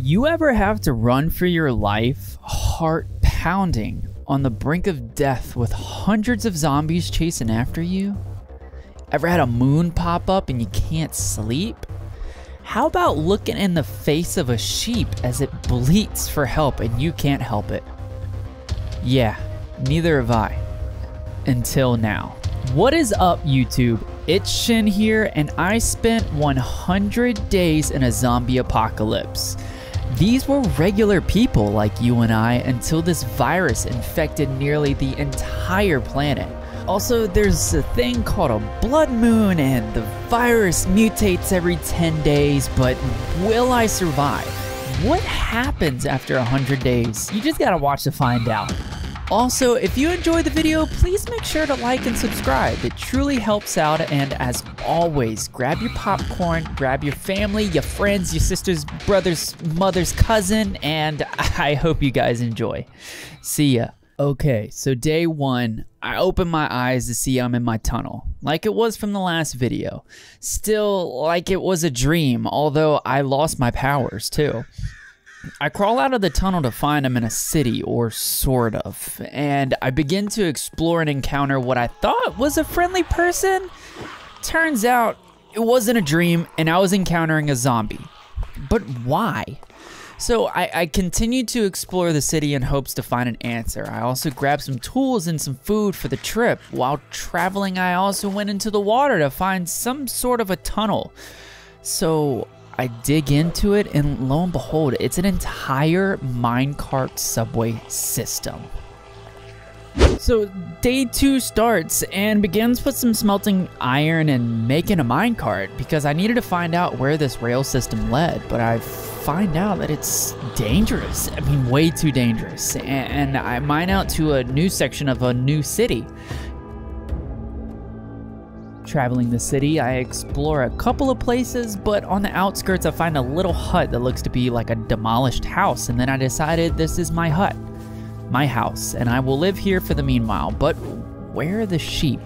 You ever have to run for your life, heart pounding, on the brink of death with hundreds of zombies chasing after you? Ever had a moon pop up and you can't sleep? How about looking in the face of a sheep as it bleats for help and you can't help it? Yeah, neither have I. Until now. What is up, YouTube? itsShinn here, and I spent 100 days in a zombie apocalypse. These were regular people like you and I until this virus infected nearly the entire planet. Also, there's a thing called a blood moon, and the virus mutates every 10 days, but will I survive? What happens after 100 days? You just gotta watch to find out. Also, if you enjoyed the video, please make sure to like and subscribe. It truly helps out, and as always, grab your popcorn, grab your family, your friends, your sisters, brothers, mother's cousin, and I hope you guys enjoy. See ya. Okay, so day one, I open my eyes to see I'm in my tunnel, like it was from the last video. Still, like it was a dream, although I lost my powers too. I crawl out of the tunnel to find I'm in a city, or sort of, and I begin to explore and encounter what I thought was a friendly person. Turns out it wasn't a dream and I was encountering a zombie. But why? So I continued to explore the city in hopes to find an answer. I also grabbed some tools and some food for the trip. While traveling, I also went into the water to find some sort of a tunnel. So I dig into it, and lo and behold, it's an entire minecart subway system. So day two starts and begins with some smelting iron and making a minecart because I needed to find out where this rail system led, but I find out that it's dangerous. I mean, way too dangerous. And I mine out to a new section of a new city. Traveling the city, I explore a couple of places, but on the outskirts I find a little hut that looks to be like a demolished house, and then I decided this is my hut, my house, and I will live here for the meanwhile. But where are the sheep?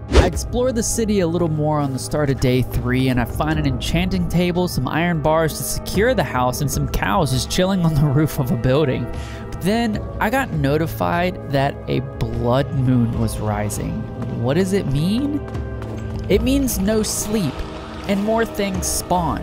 I explore the city a little more on the start of day 3, and I find an enchanting table, some iron bars to secure the house, and some cows just chilling on the roof of a building. But then I got notified that a blood moon was rising. What does it mean? It means no sleep, and more things spawn.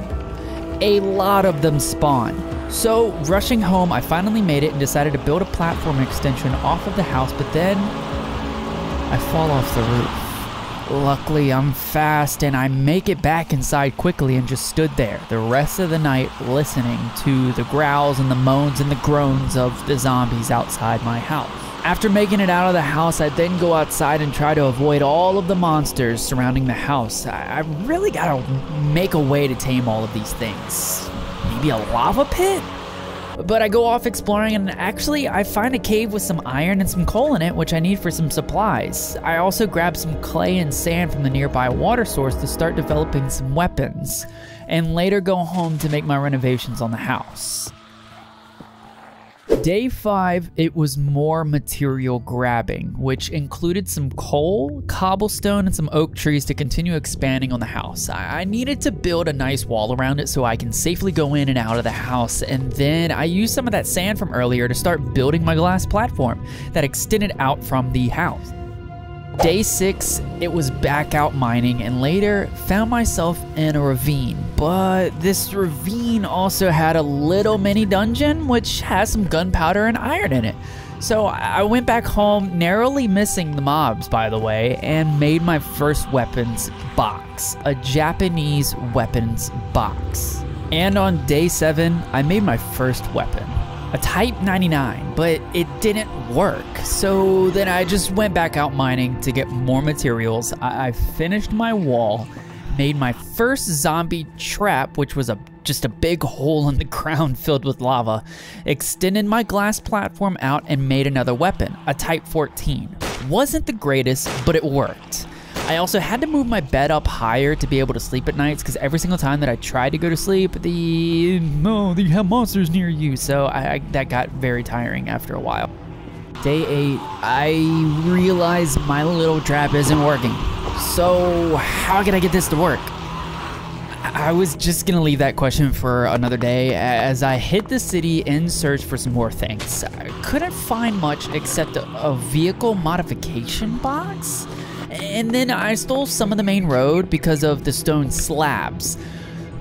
A lot of them spawn. So, rushing home, I finally made it and decided to build a platform extension off of the house, but then I fall off the roof. Luckily, I'm fast, and I make it back inside quickly and just stood there the rest of the night listening to the growls and the moans and the groans of the zombies outside my house. After making it out of the house, I then go outside and try to avoid all of the monsters surrounding the house. I really gotta make a way to tame all of these things. Maybe a lava pit? But I go off exploring, and actually I find a cave with some iron and some coal in it, which I need for some supplies. I also grab some clay and sand from the nearby water source to start developing some weapons, and later go home to make my renovations on the house. Day 5, it was more material grabbing, which included some coal, cobblestone, and some oak trees to continue expanding on the house. I needed to build a nice wall around it so I can safely go in and out of the house, and then I used some of that sand from earlier to start building my glass platform that extended out from the house. Day 6, it was back out mining, and later found myself in a ravine. But this ravine also had a little mini dungeon, which has some gunpowder and iron in it. So I went back home, narrowly missing the mobs, by the way, and made my first weapons box, a Japanese weapons box. And on day 7, I made my first weapon, a Type 99, but it didn't work. So then I just went back out mining to get more materials. I finished my wall, made my first zombie trap, which was just a big hole in the ground filled with lava, extended my glass platform out, and made another weapon, a Type 14. Wasn't the greatest, but it worked. I also had to move my bed up higher to be able to sleep at nights, because every single time that I tried to go to sleep, you have monsters near you, so that got very tiring after a while. Day 8, I realized my little trap isn't working. So how can I get this to work? I was just gonna leave that question for another day as I hit the city in search for some more things. I couldn't find much except a vehicle modification box. And then I stole some of the main road because of the stone slabs.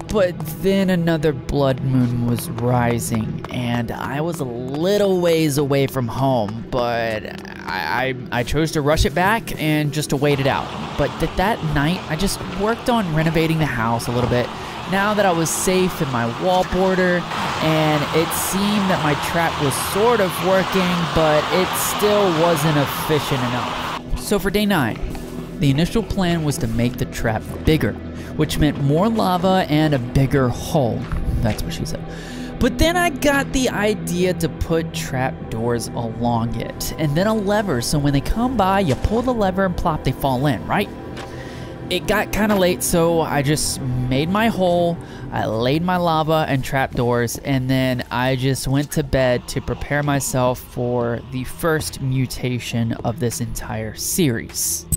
But then another blood moon was rising and I was a little ways away from home, but I chose to rush it back and just to wait it out. But that night, I just worked on renovating the house a little bit now that I was safe in my wall border, and it seemed that my trap was sort of working, but it still wasn't efficient enough. So for day 9, the initial plan was to make the trap bigger, which meant more lava and a bigger hole. That's what she said. But then I got the idea to put trap doors along it, and then a lever, so when they come by, you pull the lever and plop, they fall in, right? It got kind of late, so I just made my hole, I laid my lava and trap doors, and then I just went to bed to prepare myself for the first mutation of this entire series.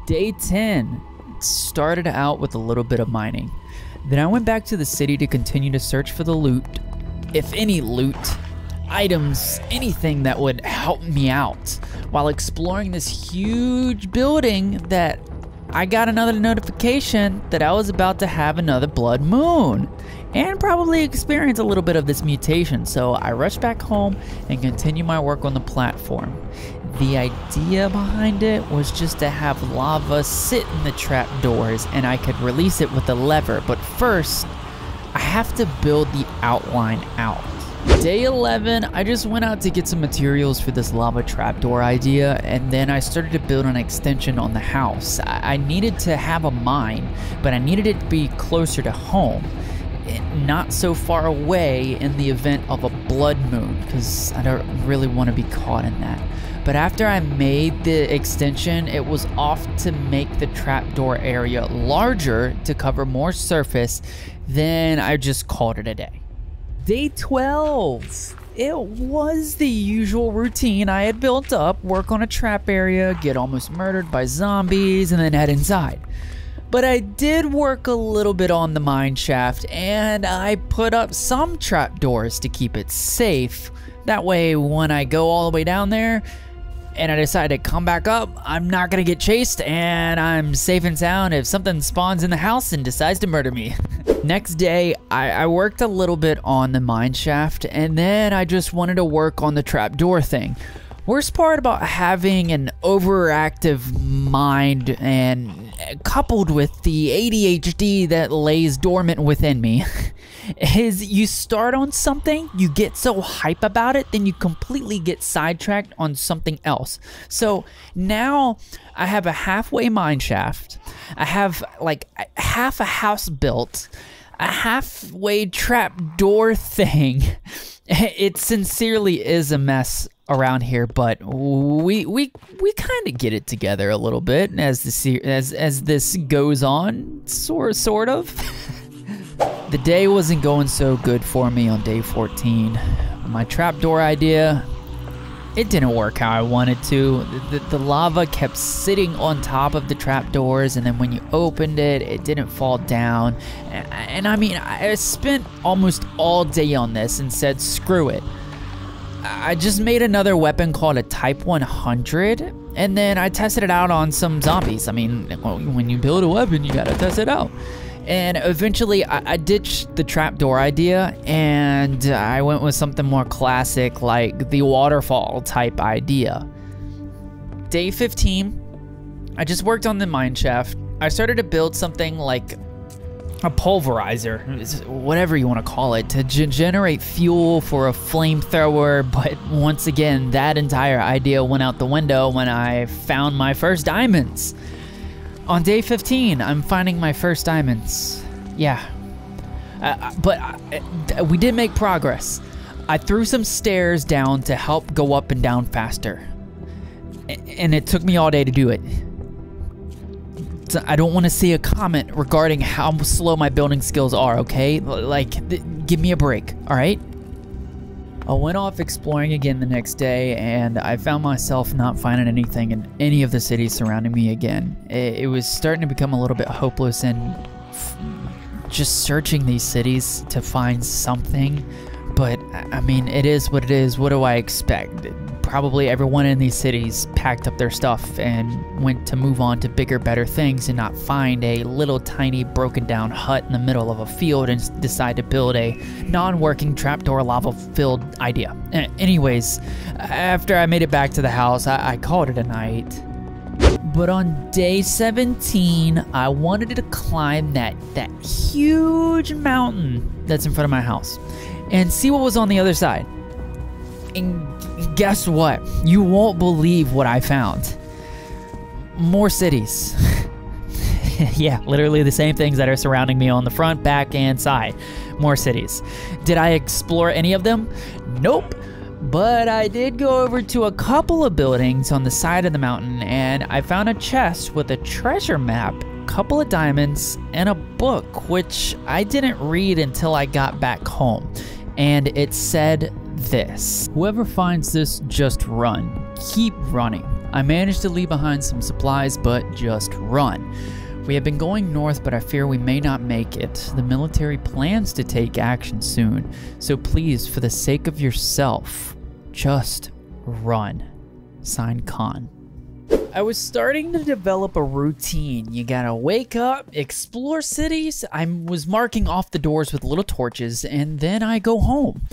Day 10 started out with a little bit of mining. Then I went back to the city to continue to search for the loot, if any loot, items, anything that would help me out. While exploring this huge building that I got another notification that I was about to have another blood moon and probably experience a little bit of this mutation. So I rushed back home and continued my work on the platform. The idea behind it was just to have lava sit in the trap doors and I could release it with a lever, but first I have to build the outline out. Day 11, I just went out to get some materials for this lava trapdoor idea, and then I started to build an extension on the house. I needed to have a mine, but I needed it to be closer to home, not so far away in the event of a blood moon, because I don't really want to be caught in that. But after I made the extension, it was off to make the trapdoor area larger to cover more surface. Then I just called it a day. Day 12. It was the usual routine I had built up: work on a trap area, get almost murdered by zombies, and then head inside. But I did work a little bit on the mine shaft, and I put up some trapdoors to keep it safe. That way, when I go all the way down there and I decide to come back up, I'm not gonna get chased and I'm safe and sound if something spawns in the house and decides to murder me. Next day, I worked a little bit on the mine shaft, and then I just wanted to work on the trapdoor thing. Worst part about having an overactive mind and coupled with the ADHD that lays dormant within me is you start on something, you get so hype about it, then you completely get sidetracked on something else. So now I have a halfway mine shaft, I have like half a house built, a halfway trap door thing. It sincerely is a mess around here, but we kind of get it together a little bit as this goes on, sort of. The day wasn't going so good for me on day 14. My trapdoor idea, it didn't work how I wanted to. The lava kept sitting on top of the trapdoors, and then when you opened it, it didn't fall down. And I mean, I spent almost all day on this and said, screw it. I just made another weapon called a Type 100, and then I tested it out on some zombies. I mean, when you build a weapon, you gotta test it out. And eventually, I ditched the trapdoor idea, and I went with something more classic, like the waterfall type idea. Day 15, I just worked on the mine shaft. I started to build something like a pulverizer, whatever you want to call it, to generate fuel for a flamethrower. But once again, that entire idea went out the window when I found my first diamonds. On day 15, I'm finding my first diamonds. Yeah. But we did make progress. I threw some stairs down to help go up and down faster. And it took me all day to do it. So I don't want to see a comment regarding how slow my building skills are, okay? Like, give me a break, all right? I went off exploring again the next day, and I found myself not finding anything in any of the cities surrounding me again. It was starting to become a little bit hopeless, and just searching these cities to find something. But I mean, it is what it is. What do I expect? Probably everyone in these cities packed up their stuff and went to move on to bigger, better things, and not find a little tiny broken down hut in the middle of a field and decide to build a non-working trapdoor lava-filled idea. Anyways, after I made it back to the house, I called it a night. But on day 17, I wanted to climb that huge mountain that's in front of my house and see what was on the other side. And guess what? You won't believe what I found. More cities. Yeah, literally the same things that are surrounding me on the front, back, and side. More cities. Did I explore any of them? Nope. But I did go over to a couple of buildings on the side of the mountain, and I found a chest with a treasure map, a couple of diamonds, and a book, which I didn't read until I got back home. And it said this: whoever finds this, just run. Keep running. I managed to leave behind some supplies, but just run. We have been going north, but I fear we may not make it. The military plans to take action soon, so please, for the sake of yourself, just run. Signed, Khan. I was starting to develop a routine. You gotta wake up, explore cities. I was marking off the doors with little torches, and then I go home,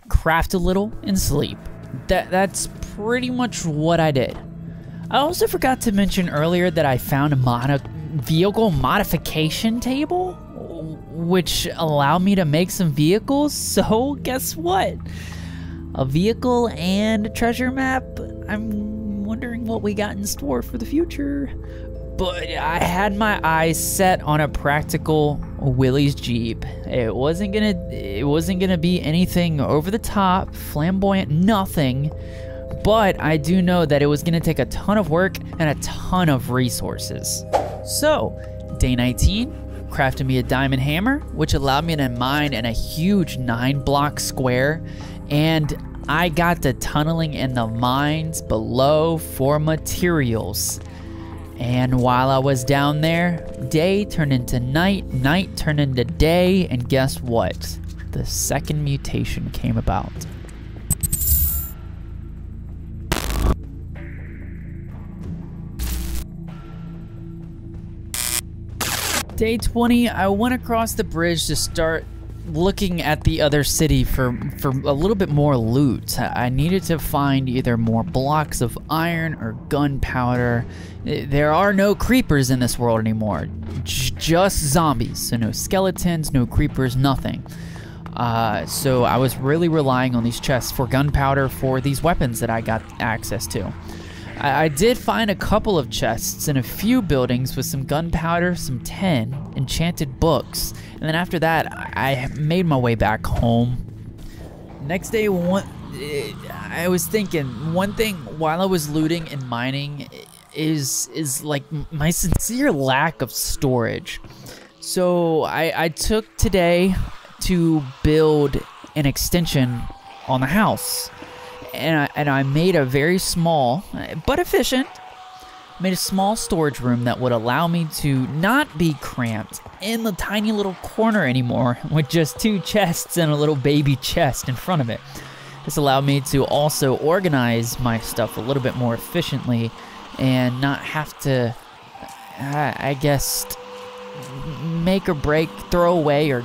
craft a little, and sleep. That's pretty much what I did. I also forgot to mention earlier that I found a vehicle modification table, which allowed me to make some vehicles. So guess what? A vehicle and a treasure map. I'm wondering what we got in store for the future. But I had my eyes set on a practical Willie's Jeep. It wasn't gonna be anything over the top, flamboyant, nothing. But I do know that it was gonna take a ton of work and a ton of resources. So, day 19, crafted me a diamond hammer, which allowed me to mine in a huge 9-block square, and I got to tunneling in the mines below for materials. And while I was down there, day turned into night, night turned into day, and guess what? The second mutation came about. Day 20, I went across the bridge to start looking at the other city for a little bit more loot. I needed to find either more blocks of iron or gunpowder. There are no creepers in this world anymore, just zombies. So no skeletons, no creepers, nothing. So I was really relying on these chests for gunpowder for these weapons that I got access to. I did find a couple of chests in a few buildings with some gunpowder, some tin, enchanted books, and then after that, I made my way back home. Next day, I was thinking, one thing while I was looting and mining is like my sincere lack of storage. So I took today to build an extension on the house. And I made a very small, but efficient, made a small storage room that would allow me to not be cramped in the tiny little corner anymore with just 2 chests and a little baby chest in front of it. This allowed me to also organize my stuff a little bit more efficiently and not have to, I guess, make or break, throw away, or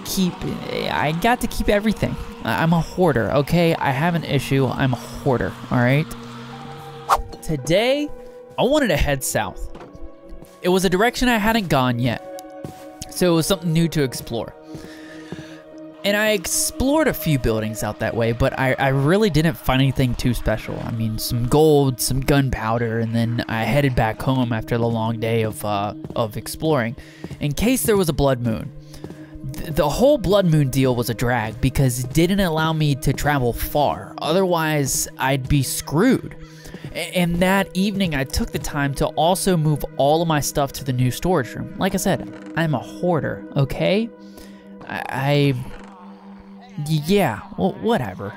keep. I got to keep everything. I'm a hoarder, okay? I have an issue. I'm a hoarder, all right? Today, I wanted to head south. It was a direction I hadn't gone yet, so it was something new to explore. And I explored a few buildings out that way, but I really didn't find anything too special. I mean, some gold, some gunpowder, and then I headed back home after the long day of exploring, in case there was a blood moon. The whole blood moon deal was a drag because it didn't allow me to travel far. Otherwise, I'd be screwed. And that evening, I took the time to also move all of my stuff to the new storage room. Like I said, I'm a hoarder, okay? I Yeah, well, whatever.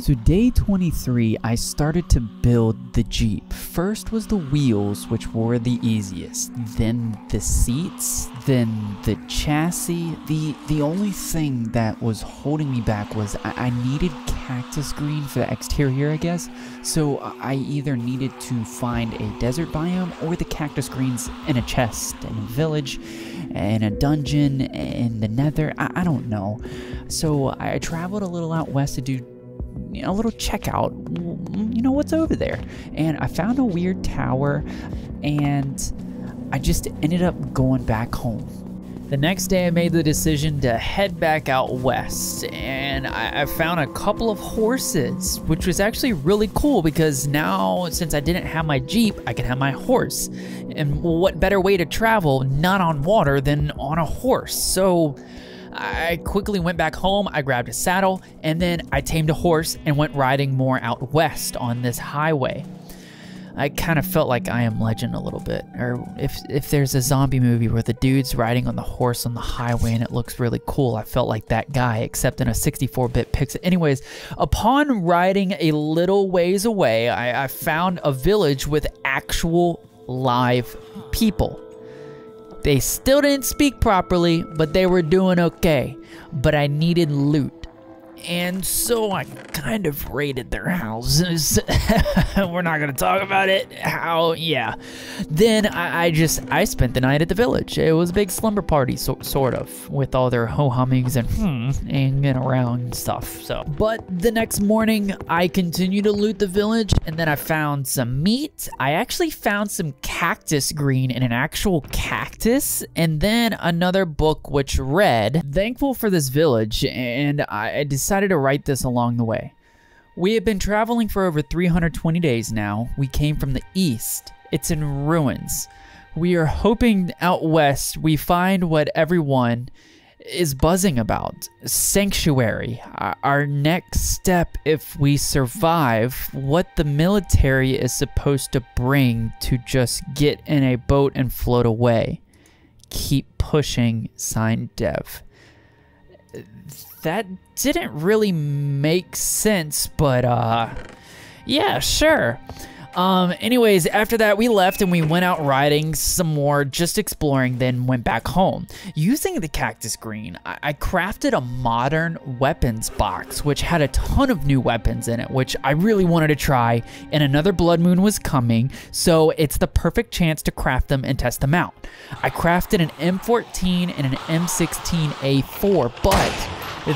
So day 23, I started to build the Jeep. First was the wheels, which were the easiest. Then the seats, then the chassis. The only thing that was holding me back was I needed cactus green for the exterior, I guess. So I either needed to find a desert biome or the cactus greens in a chest, in a village, in a dungeon, in the nether. I don't know. So I traveled a little out west to do a little checkout, what's over there. And I found a weird tower, and I just ended up going back home. The next day I made the decision to head back out west, and I found a couple of horses, which was actually really cool because now, since I didn't have my Jeep, I could have my horse. And what better way to travel not on water than on a horse? So I quickly went back home, I grabbed a saddle, and then I tamed a horse and went riding more out west on this highway. I kind of felt like I Am Legend a little bit, or if there's a zombie movie where the dude's riding on the horse on the highway and it looks really cool, I felt like that guy, except in a 64-bit pixel. Anyways, upon riding a little ways away, I found a village with actual live people. They still didn't speak properly, but they were doing okay. But I needed loot. And so I kind of raided their houses. We're not gonna talk about it. Yeah. Then I spent the night at the village. It was a big slumber party, sort of, with all their ho-hummings and around and stuff. So, but the next morning, I continued to loot the village, and then I found some meat. I actually found some cactus green in an actual cactus, and then another book which read, "Thankful for this village," and I decided to write this along the way. We have been traveling for over 320 days now. We came from the east. It's in ruins. We are hoping out west we find what everyone is buzzing about. Sanctuary. Our next step if we survive what the military is supposed to bring to just get in a boat and float away. Keep pushing, signed Dev. That didn't really make sense, but yeah, sure. Anyways, after that we left and we went out riding some more, just exploring, then went back home. Using the cactus green, I crafted a modern weapons box, which had a ton of new weapons in it, which I really wanted to try, and another blood moon was coming, so it's the perfect chance to craft them and test them out. I crafted an M14 and an M16A4, but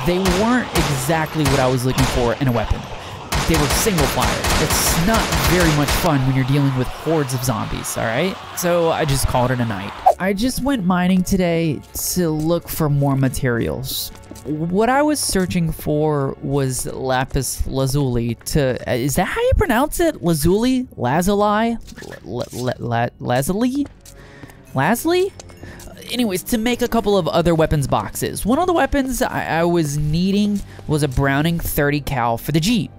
they weren't exactly what I was looking for in a weapon. They were single fire. It's not very much fun when you're dealing with hordes of zombies, alright? So I just called it a night. I just went mining today to look for more materials. What I was searching for was lapis lazuli is that how you pronounce it? Lazuli? Lazuli? Lazuli? Anyways, to make a couple of other weapons boxes. One of the weapons I was needing was a Browning 30 cal for the Jeep,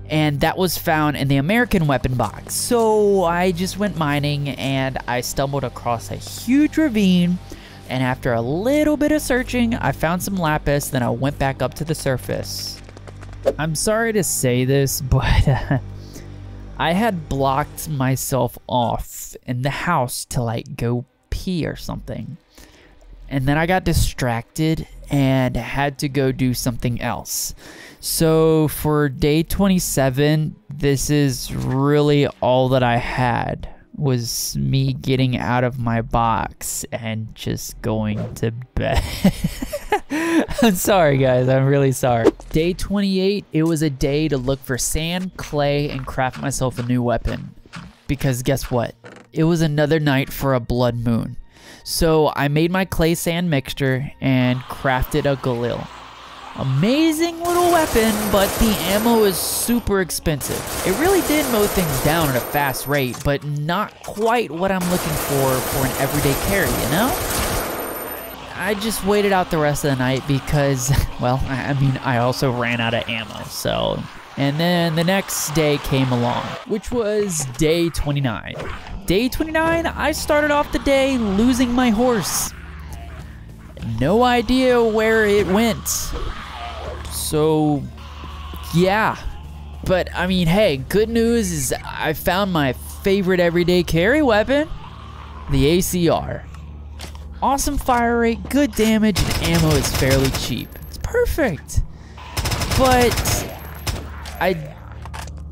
and that was found in the American weapon box. So I just went mining and I stumbled across a huge ravine, and after a little bit of searching, I found some lapis, then I went back up to the surface. I'm sorry to say this, but I had blocked myself off in the house to like go pee or something. And then I got distracted and had to go do something else. So for day 27, this is really all that I had, was me getting out of my box and just going to bed. I'm sorry guys, I'm really sorry. Day 28, it was a day to look for sand, clay, and craft myself a new weapon. Because guess what? It was another night for a blood moon. So I made my clay sand mixture and crafted a Gl6. Amazing little weapon, but the ammo is super expensive. It really did mow things down at a fast rate, but not quite what I'm looking for an everyday carry, you know? I just waited out the rest of the night because, well, I also ran out of ammo, so. And then the next day came along, which was day 29. Day 29, I started off the day losing my horse. No idea where it went. So, yeah. But, I mean, hey, good news is I found my favorite everyday carry weapon, the ACR. Awesome fire rate, good damage, and ammo is fairly cheap. It's perfect. But I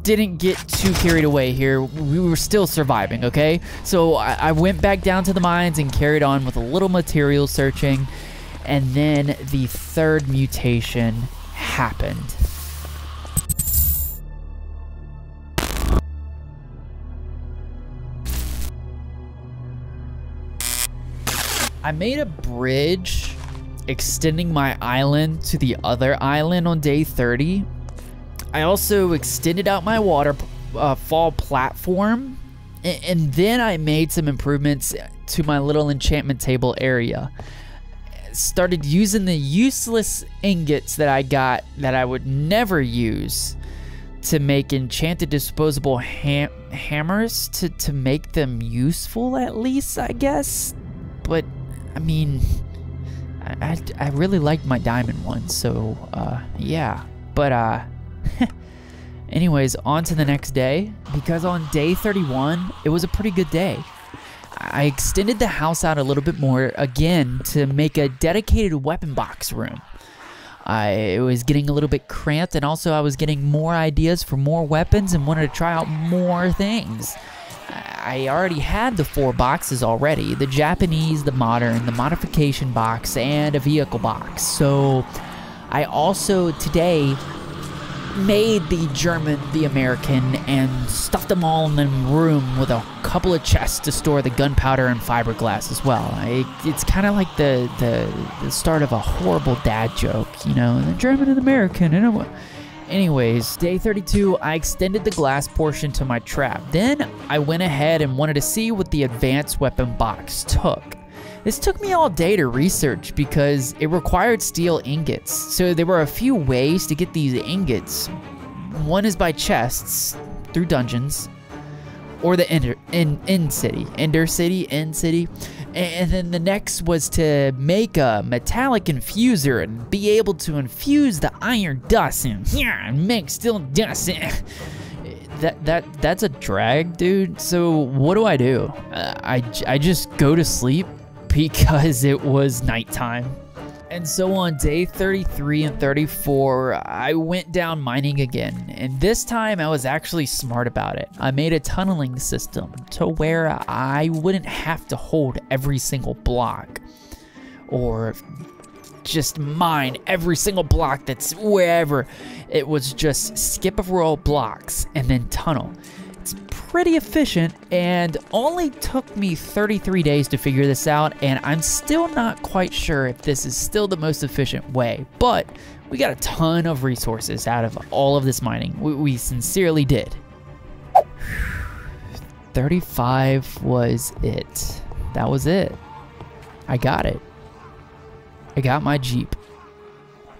didn't get too carried away here. We were still surviving, okay? So I went back down to the mines and carried on with a little material searching. And then the third mutation happened. I made a bridge extending my island to the other island on day 30. I also extended out my waterfall platform, and then I made some improvements to my little enchantment table area. Started using the useless ingots that I got that I would never use to make enchanted disposable hammers to make them useful, at least, I guess. But I mean, I really liked my diamond one, so yeah. But anyways, on to the next day, because on day 31 it was a pretty good day. I extended the house out a little bit more again to make a dedicated weapon box room. I was getting a little bit cramped, and also I was getting more ideas for more weapons and wanted to try out more things. I already had the 4 boxes already, the Japanese, the modern, the modification box, and a vehicle box. So I also today made the German, the American, and stuffed them all in the room with a couple of chests to store the gunpowder and fiberglass as well. It's kind of like the start of a horrible dad joke, you know, the German and American, and anyways, day 32, I extended the glass portion to my trap. Then I went ahead and wanted to see what the advanced weapon box took. This took me all day to research because it required steel ingots. So there were a few ways to get these ingots. One is by chests through dungeons, or the End City. And then the next was to make a metallic infuser and be able to infuse the iron dust in here and make steel dust. That's a drag, dude. So what do? I just go to sleep because it was nighttime. And so on day 33 and 34, I went down mining again, and this time I was actually smart about it. I made a tunneling system to where I wouldn't have to hold every single block, or just mine every single block that's wherever. It was just skip a row of blocks and then tunnel. It's pretty efficient, and only took me 33 days to figure this out, and I'm still not quite sure if this is still the most efficient way, but we got a ton of resources out of all of this mining. We sincerely did. 35 was it. That was it. I got it. I got my Jeep.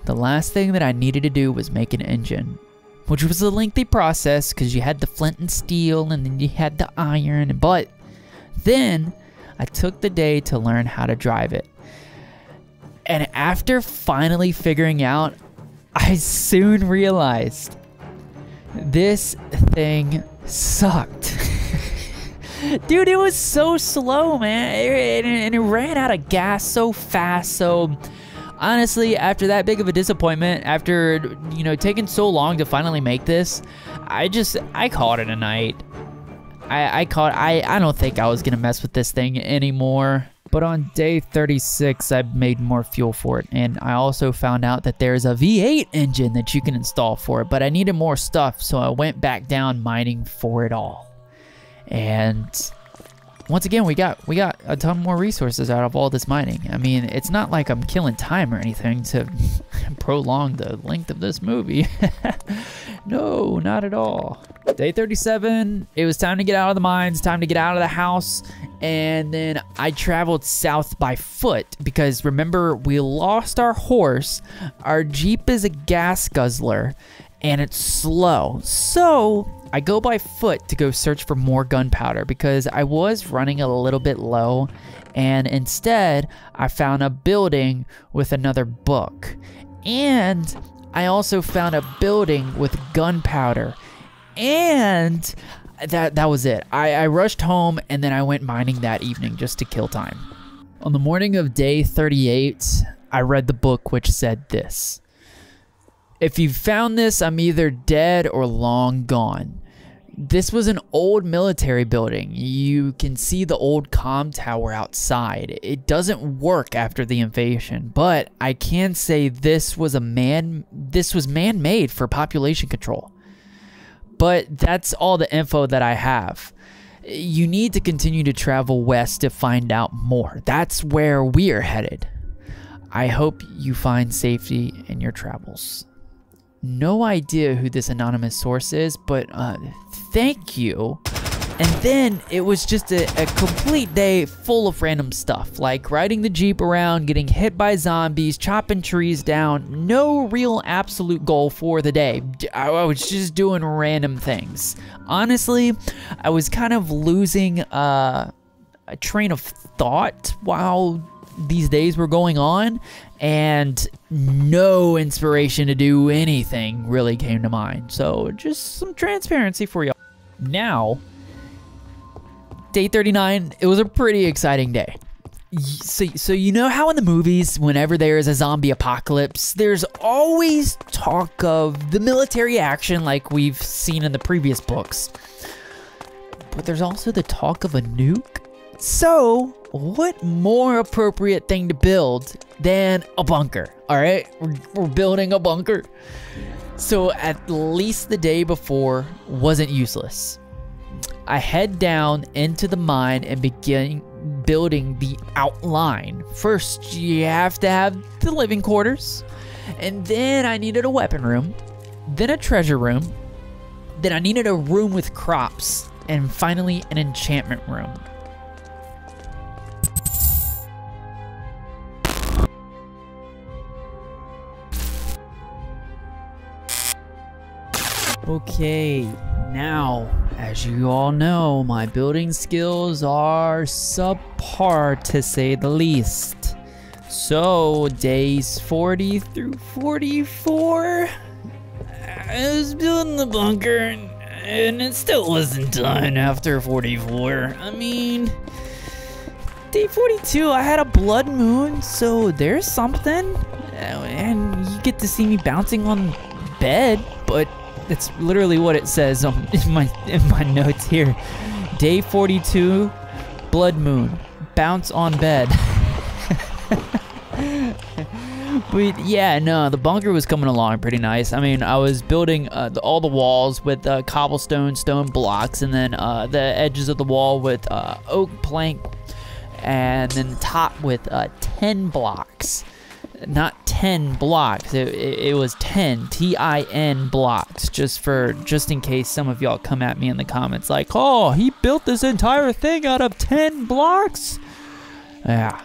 The last thing that I needed to do was make an engine, which was a lengthy process because you had the flint and steel and then you had the iron. But then I took the day to learn how to drive it. And after finally figuring out, I soon realized this thing sucked. Dude, it was so slow, man. And it ran out of gas so fast. So honestly, after that big of a disappointment, after, you know, taking so long to finally make this, I called it a night. I don't think I was gonna mess with this thing anymore. But on day 36, I made more fuel for it, and I also found out that there's a V8 engine that you can install for it, but I needed more stuff, so I went back down mining for it all. And once again, we got a ton more resources out of all this mining. I mean, it's not like I'm killing time or anything to prolong the length of this movie. No, not at all. Day 37, it was time to get out of the mines, time to get out of the house, and then I traveled south by foot because remember, we lost our horse. Our Jeep is a gas guzzler, and it's slow. So I go by foot to go search for more gunpowder because I was running a little bit low, and instead I found a building with another book. And I also found a building with gunpowder, and that was it. I rushed home, and then I went mining that evening just to kill time. On the morning of day 38, I read the book which said this: "If you've found this, I'm either dead or long gone." This was an old military building. You can see the old comm tower outside. It doesn't work after the invasion, but I can say this was man-made for population control. But that's all the info that I have. You need to continue to travel west to find out more. That's where we are headed. I hope you find safety in your travels. No idea who this anonymous source is, but thank you. And then it was just a complete day full of random stuff, like riding the Jeep around, getting hit by zombies, chopping trees down. No real absolute goal for the day. I was just doing random things. Honestly, I was kind of losing a train of thought while these days were going on, and no inspiration to do anything really came to mind. So just some transparency for y'all. Now, day 39, it was a pretty exciting day. So you know how in the movies, whenever there is a zombie apocalypse, there's always talk of the military action like we've seen in the previous books. But there's also the talk of a nuke. So, what more appropriate thing to build than a bunker? All right, we're building a bunker. So at least the day before wasn't useless. I head down into the mine and begin building the outline. First, you have to have the living quarters, and then I needed a weapon room, then a treasure room, then I needed a room with crops, and finally an enchantment room. Okay, now, as you all know, my building skills are subpar to say the least. So, days 40 through 44, I was building the bunker, and it still wasn't done after 44. I mean, day 42, I had a blood moon, so there's something. And you get to see me bouncing on bed, but that's literally what it says in my notes here. Day 42, blood moon, bounce on bed. But yeah, no, the bunker was coming along pretty nice. I mean, I was building all the walls with cobblestone stone blocks, and then the edges of the wall with oak plank, and then top with 10 blocks. Not 10 blocks, it was 10 TIN blocks, just in case some of y'all come at me in the comments like, oh, he built this entire thing out of 10 blocks. Yeah.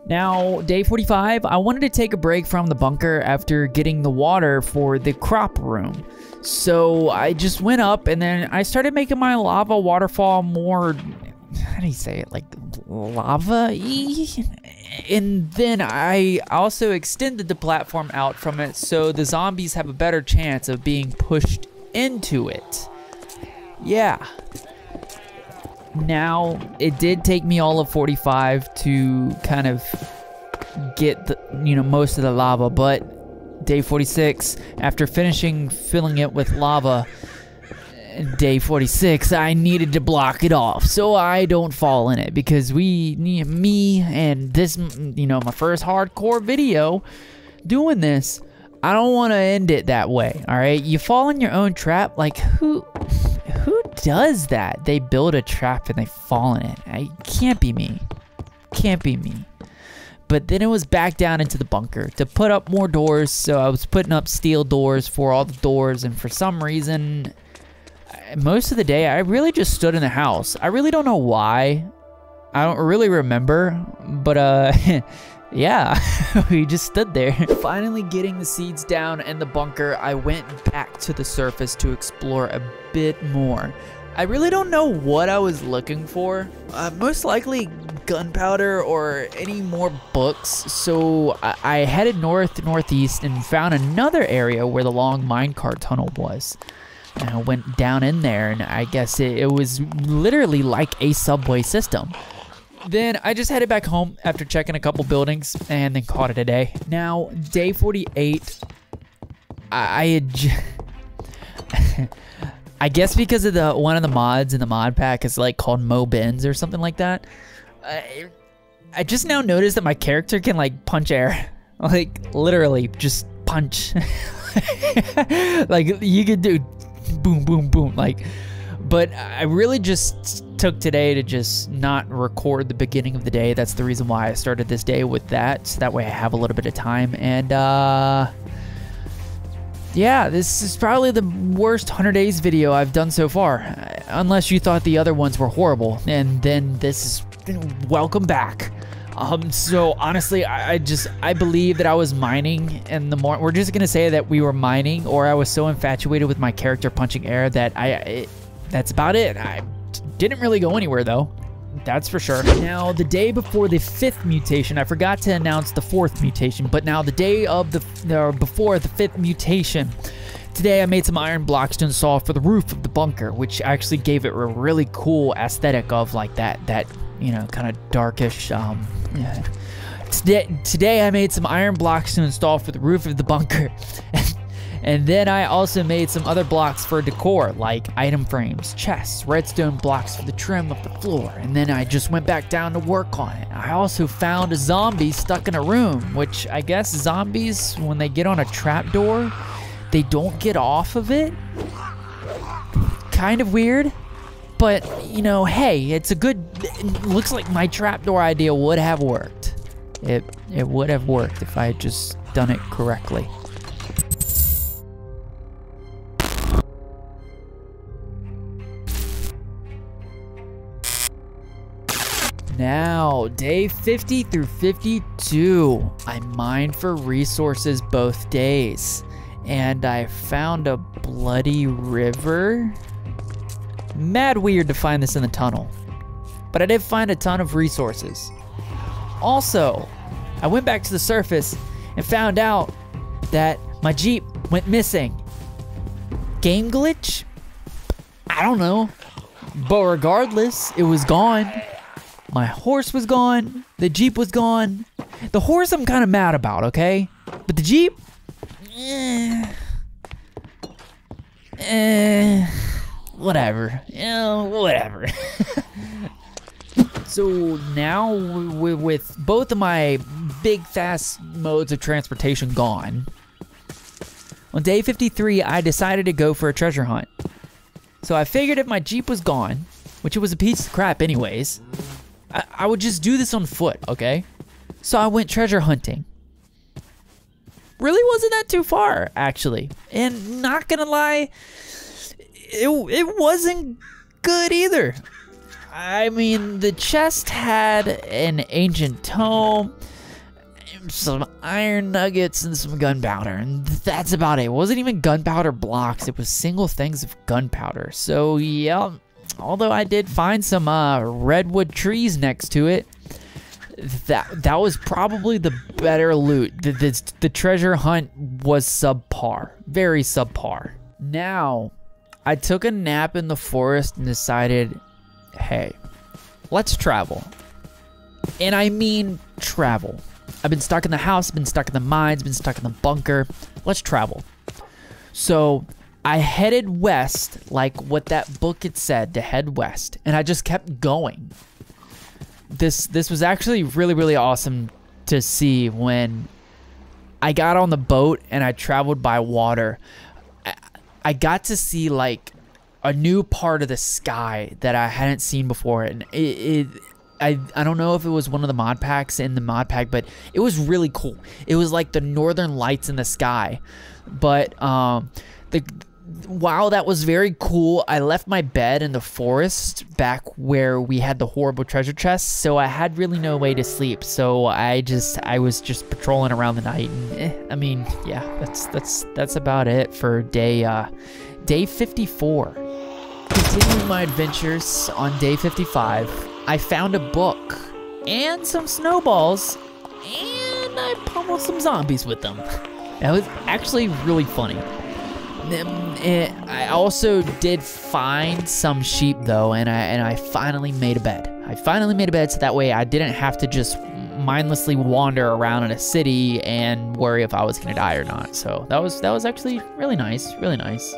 Now, day 45, I wanted to take a break from the bunker after getting the water for the crop room. So I just went up, and then I started making my lava waterfall more, how do you say it, like lava-y? And then I also extended the platform out from it so the zombies have a better chance of being pushed into it. Yeah. Now, it did take me all of 45 to kind of get the, most of the lava, but day 46, after finishing filling it with lava, day 46, I needed to block it off so I don't fall in it, because me and this, my first hardcore video doing this, I don't want to end it that way. All right, you fall in your own trap. Like, who does that? They build a trap and they fall in it. It can't be me. Can't be me. But then it was back down into the bunker to put up more doors. So I was putting up steel doors for all the doors, and for some reason, most of the day, I really just stood in the house. I really don't know why. I don't really remember, but yeah, we just stood there. Finally getting the seeds down in the bunker, I went back to the surface to explore a bit more. I really don't know what I was looking for. Most likely gunpowder or any more books, so I headed northeast and found another area where the long minecart tunnel was. And I went down in there, and I guess it was literally like a subway system. Then I just headed back home after checking a couple buildings and then called it a day. Now, day 48, I guess because of one of the mods in the mod pack is like called Mo Bins or something like that. I just now noticed that my character can like punch air, like literally just punch. Like you could do boom, boom, boom, like. But I really just took today to just not record the beginning of the day. That's the reason why I started this day with that, so that way I have a little bit of time. And yeah, this is probably the worst 100 days video I've done so far, unless you thought the other ones were horrible, and then this is welcome back. So honestly, I believe that I was mining, and we're just gonna say that we were mining, or I was so infatuated with my character punching air that that's about it. I didn't really go anywhere though, that's for sure. Now, the day before the 5th mutation, I forgot to announce the 4th mutation, but now the day of before the 5th mutation, today I made some iron blocks to install for the roof of the bunker, which actually gave it a really cool aesthetic of like that you know, kind of darkish, yeah. Today I made some iron blocks to install for the roof of the bunker. And then I also made some other blocks for decor, like item frames, chests, redstone blocks for the trim of the floor, and then I just went back down to work on it. I also found a zombie stuck in a room, which I guess zombies, when they get on a trapdoor, they don't get off of it. Kind of weird, but you know, hey, it looks like my trapdoor idea would have worked. It would have worked if I had just done it correctly. Now, day 50 through 52, I mined for resources both days, and I found a bloody river. Mad weird to find this in the tunnel, but I did find a ton of resources. Also, I went back to the surface and found out that my Jeep went missing. Game glitch? I don't know, but regardless, it was gone. My horse was gone, the Jeep was gone. The horse I'm kind of mad about, okay? But the Jeep? Whatever. Whatever. So now, with both of my big, fast modes of transportation gone, on day 53, I decided to go for a treasure hunt. So I figured if my Jeep was gone, which it was a piece of crap anyways, I would just do this on foot, okay? So I went treasure hunting. Really wasn't that too far, actually. And not gonna lie, it wasn't good either. I mean, the chest had an ancient tome, some iron nuggets, and some gunpowder, and that's about it. It wasn't even gunpowder blocks, it was single things of gunpowder. So, yeah. Although I did find some redwood trees next to it, that was probably the better loot. The treasure hunt was subpar, very subpar. Now, I took a nap in the forest and decided, hey, let's travel. And I mean travel. I've been stuck in the house, been stuck in the mines, been stuck in the bunker. Let's travel. So I headed west, like what that book had said, to head west, and I just kept going. This was actually really, really awesome to see when I got on the boat and I traveled by water. I got to see like a new part of the sky that I hadn't seen before, and I don't know if it was one of the mod packs in the mod pack, but it was really cool. It was like the northern lights in the sky, but while that was very cool, I left my bed in the forest back where we had the horrible treasure chests, so I had really no way to sleep. So I was just patrolling around the night, and I mean, yeah, that's about it for day 54. Continuing my adventures on day 55, I found a book and some snowballs, and I pummeled some zombies with them. That was actually really funny. I also did find some sheep though, and I finally made a bed. I finally made a bed so that way I didn't have to just mindlessly wander around in a city and worry if I was gonna die or not. So that was actually really nice, really nice.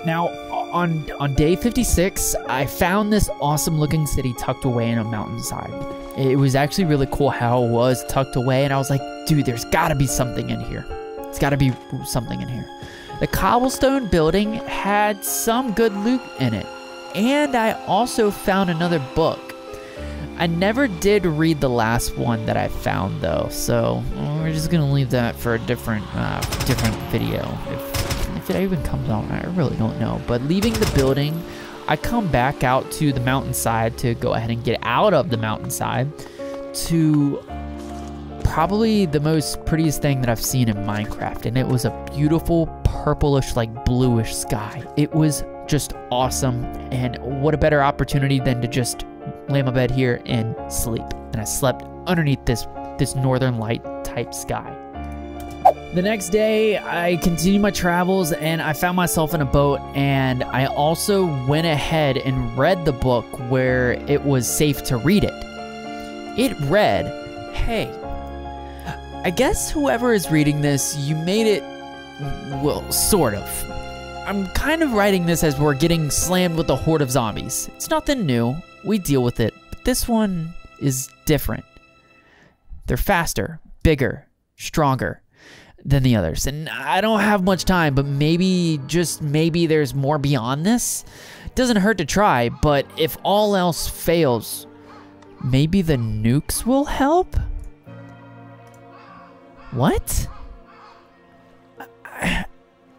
Now on day 56, I found this awesome looking city tucked away in a mountainside. It was actually really cool how it was tucked away, and I was like, dude, there's gotta be something in here. There's gotta be something in here. The cobblestone building had some good loot in it, and I also found another book. I never did read the last one that I found though, so we're just gonna leave that for a different video. If it even comes on, I really don't know. But leaving the building, I come back out to the mountainside to go ahead and get out of the mountainside to probably the most prettiest thing that I've seen in Minecraft, and it was a beautiful purplish, like bluish sky. It was just awesome, and what a better opportunity than to just lay in my bed here and sleep. And I slept underneath this northern light type sky. The next day, I continued my travels and I found myself in a boat, and I also went ahead and read the book where it was safe to read it. It read, hey, I guess whoever is reading this, you made it, well, sort of. I'm kind of writing this as we're getting slammed with a horde of zombies. It's nothing new. We deal with it, but this one is different. They're faster, bigger, stronger than the others. And I don't have much time, but maybe, just maybe there's more beyond this. It doesn't hurt to try, but if all else fails, maybe the nukes will help? What?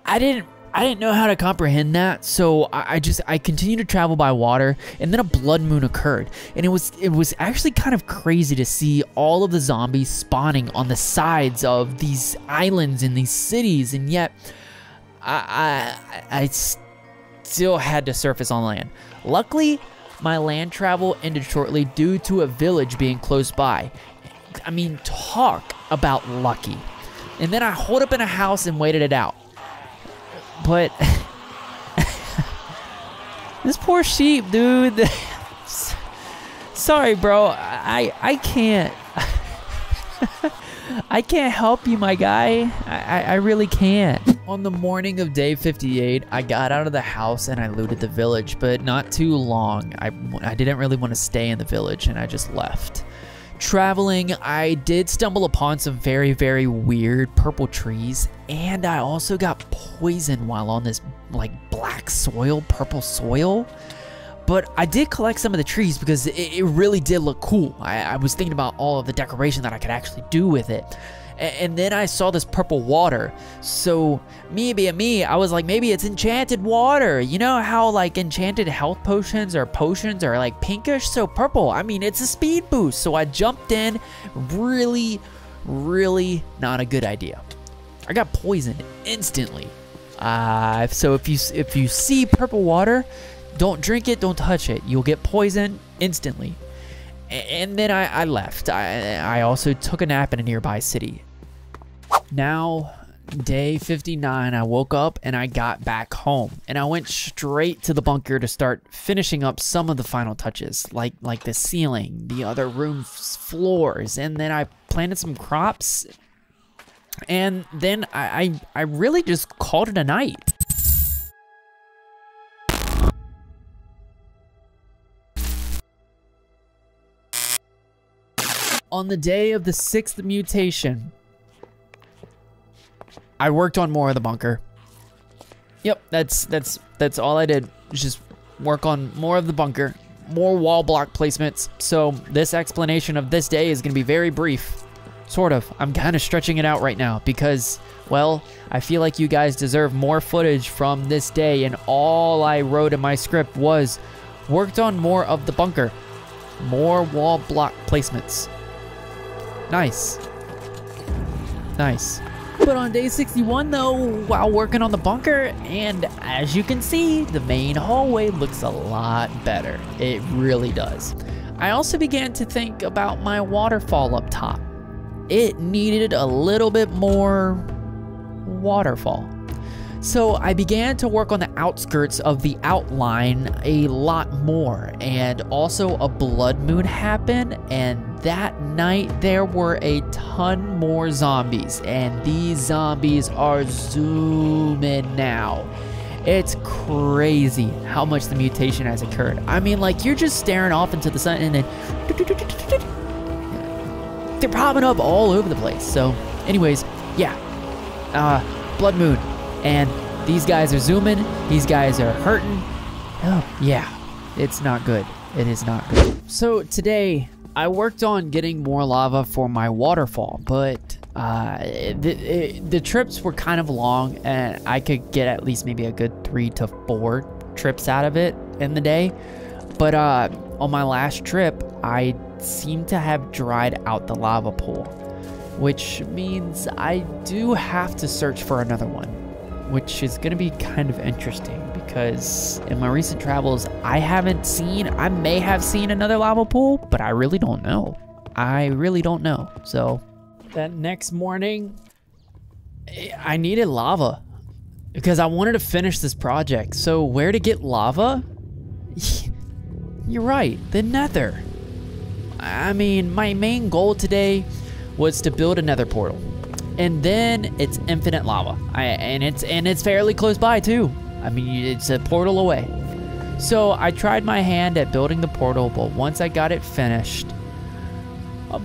I didn't know how to comprehend that, so I continued to travel by water, and then a blood moon occurred, and it was actually kind of crazy to see all of the zombies spawning on the sides of these islands in these cities, and yet I still had to surface on land. Luckily, my land travel ended shortly due to a village being close by. I mean, talk about lucky. And then I holed up in a house and waited it out. But this poor sheep, dude. Sorry, bro. I can't. I can't help you, my guy. I really can't. On the morning of day 58, I got out of the house and I looted the village, but not too long. I didn't really want to stay in the village, and I just left. Traveling, I did stumble upon some very, very weird purple trees, and I also got poisoned while on this like black soil, purple soil. But I did collect some of the trees because it really did look cool. I was thinking about all of the decoration that I could actually do with it. And then I saw this purple water. So me being me, I was like, maybe it's enchanted water. You know how like enchanted health potions are like pinkish? So purple, I mean, it's a speed boost. So I jumped in. Really, really not a good idea. I got poisoned instantly. So if you see purple water, don't drink it, don't touch it. You'll get poisoned instantly. And then I left. I also took a nap in a nearby city. Now, day 59, I woke up and I got back home. And I went straight to the bunker to start finishing up some of the final touches, like the ceiling, the other room's floors. And then I planted some crops. And then I really just called it a night. On the day of the 6th mutation, I worked on more of the bunker. Yep, that's all I did. Just work on more of the bunker, more wall block placements. So this explanation of this day is going to be very brief. Sort of. I'm kind of stretching it out right now because, well, I feel like you guys deserve more footage from this day, and all I wrote in my script was worked on more of the bunker, more wall block placements. Nice. Nice. But on day 61 though, while working on the bunker, and as you can see, the main hallway looks a lot better. It really does. I also began to think about my waterfall up top. It needed a little bit more waterfall. So I began to work on the outskirts of the outline a lot more, and also a blood moon happened, and that night there were a ton more zombies, and these zombies are zooming now. It's crazy how much the mutation has occurred. I mean, like, you're just staring off into the sun and then they're popping up all over the place. So anyways, yeah, blood moon. And these guys are zooming. These guys are hurting. Oh, yeah. It's not good. It is not good. So today, I worked on getting more lava for my waterfall, but the trips were kind of long, and I could get at least maybe a good 3 to 4 trips out of it in the day. But on my last trip, I seem to have dried out the lava pool, which means I do have to search for another one, which is going to be kind of interesting because in my recent travels, I may have seen another lava pool, but I really don't know. So that next morning, I needed lava because I wanted to finish this project. So where to get lava? You're right, the Nether. I mean, my main goal today was to build a Nether portal. And then it's infinite lava. And it's fairly close by too. I mean, it's a portal away. So I tried my hand at building the portal, but once I got it finished, a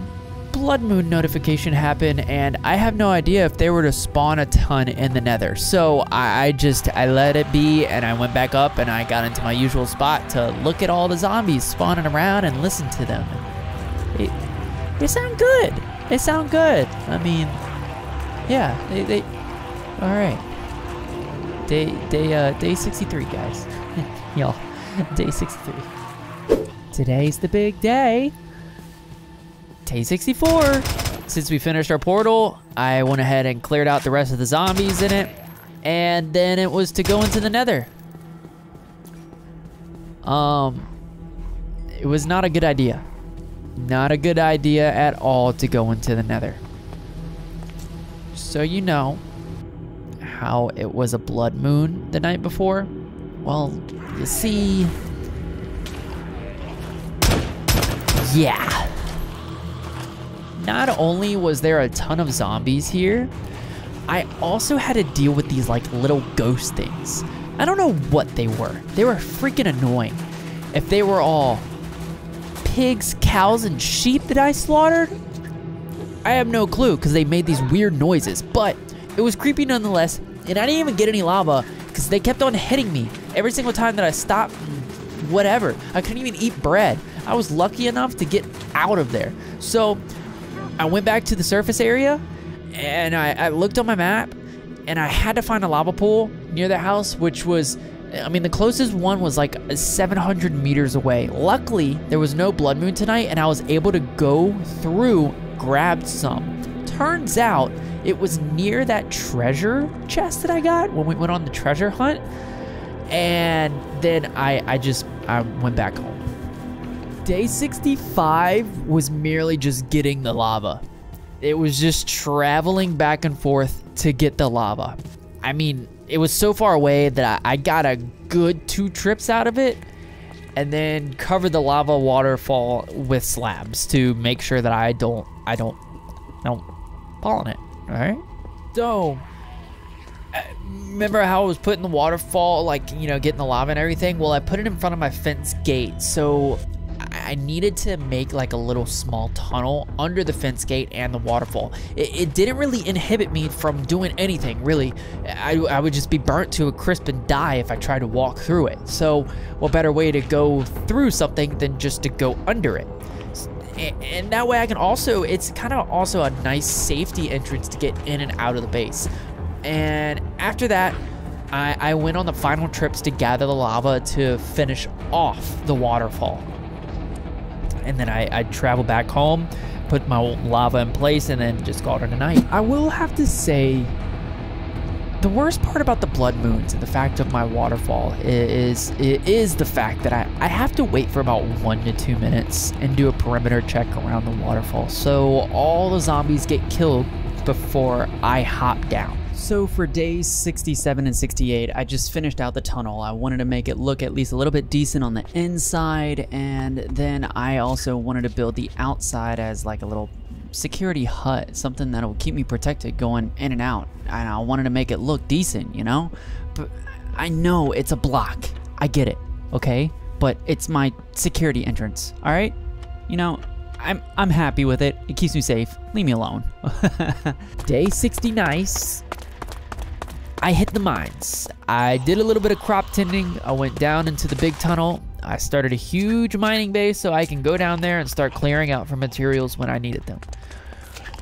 blood moon notification happened, and I have no idea if they were to spawn a ton in the Nether. So I let it be, and I went back up and I got into my usual spot to look at all the zombies spawning around and listen to them. They sound good. They sound good. I mean, yeah, they all right. Day 63, guys. Y'all, day 63. Today's the big day. Day 64. Since we finished our portal, I went ahead and cleared out the rest of the zombies in it, and then it was to go into the Nether. It was not a good idea. Not a good idea at all to go into the Nether. So you know how it was a blood moon the night before? Well, you see... Yeah. Not only was there a ton of zombies here, I also had to deal with these like little ghost things. I don't know what they were. They were freaking annoying. If they were all pigs, cows, and sheep that I slaughtered, I have no clue because they made these weird noises, but it was creepy nonetheless, and I didn't even get any lava because they kept on hitting me every single time that I stopped. Whatever. I couldn't even eat bread. I was lucky enough to get out of there. So I went back to the surface area, and I looked on my map, and I had to find a lava pool near the house, which was, I mean, the closest one was like 700 meters away. Luckily, there was no blood moon tonight, and I was able to go through, grab some. Turns out, it was near that treasure chest that I got when we went on the treasure hunt. And then I went back home. Day 65 was merely just getting the lava. It was just traveling back and forth to get the lava. I mean, it was so far away that I got a good 2 trips out of it, and then covered the lava waterfall with slabs to make sure that I don't fall in it. All right. So, remember how I was putting the waterfall, like, you know, getting the lava and everything? Well, I put it in front of my fence gate, so I needed to make like a little small tunnel under the fence gate and the waterfall. It didn't really inhibit me from doing anything, really. I would just be burnt to a crisp and die if I tried to walk through it. So what better way to go through something than just to go under it? And that way I can also, it's kind of also a nice safety entrance to get in and out of the base. And after that, I went on the final trips to gather the lava to finish off the waterfall. And then I traveled back home, put my lava in place, and then just called it a night. I will have to say, The worst part about the blood moons and the fact of my waterfall is the fact that I have to wait for about 1 to 2 minutes and do a perimeter check around the waterfall, so all the zombies get killed before I hop down. So for days 67 and 68, I just finished out the tunnel. I wanted to make it look at least a little bit decent on the inside, and then I also wanted to build the outside as like a little security hut, something that'll keep me protected going in and out. And I wanted to make it look decent, you know? But I know it's a block. I get it, okay? But it's my security entrance, all right? You know, I'm happy with it. It keeps me safe. Leave me alone. Day 60 nice. I hit the mines. I did a little bit of crop tending. I went down into the big tunnel. I started a huge mining base so I can go down there and start clearing out for materials when I needed them.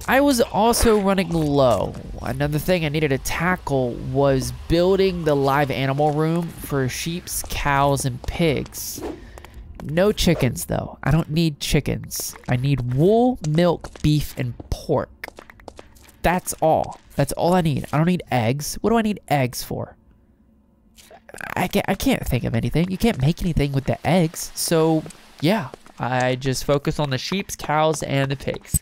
I was also running low. Another thing I needed to tackle was building the live animal room for sheeps, cows, and pigs. No chickens though. I don't need chickens. I need wool, milk, beef, and pork. That's all. That's all I need. I don't need eggs. What do I need eggs for? I can't think of anything. You can't make anything with the eggs. So yeah, I just focus on the sheep, cows, and the pigs.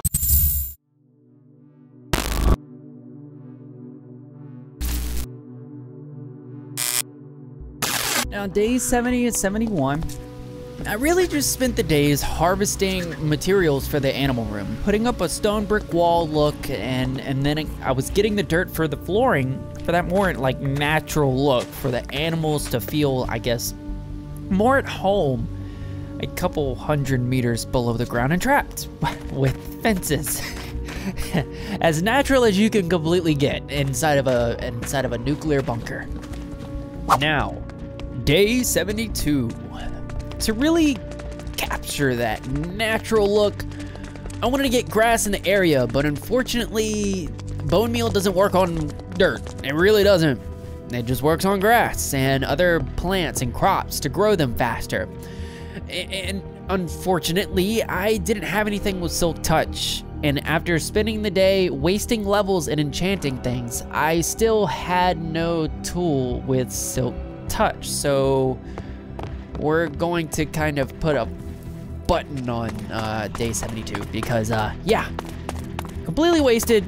Now days 70 and 71, I really just spent the days harvesting materials for the animal room, putting up a stone brick wall look, and then I was getting the dirt for the flooring for that more like natural look for the animals to feel, I guess, more at home a couple 100 meters below the ground and trapped with fences. As natural as you can completely get inside of a nuclear bunker. Now, day 72. To really capture that natural look, I wanted to get grass in the area, but unfortunately, bone meal doesn't work on dirt. It really doesn't. It just works on grass and other plants and crops to grow them faster. And unfortunately, I didn't have anything with Silk Touch. And after spending the day wasting levels and enchanting things, I still had no tool with Silk Touch. So we're going to kind of put a button on day 72 because yeah, completely wasted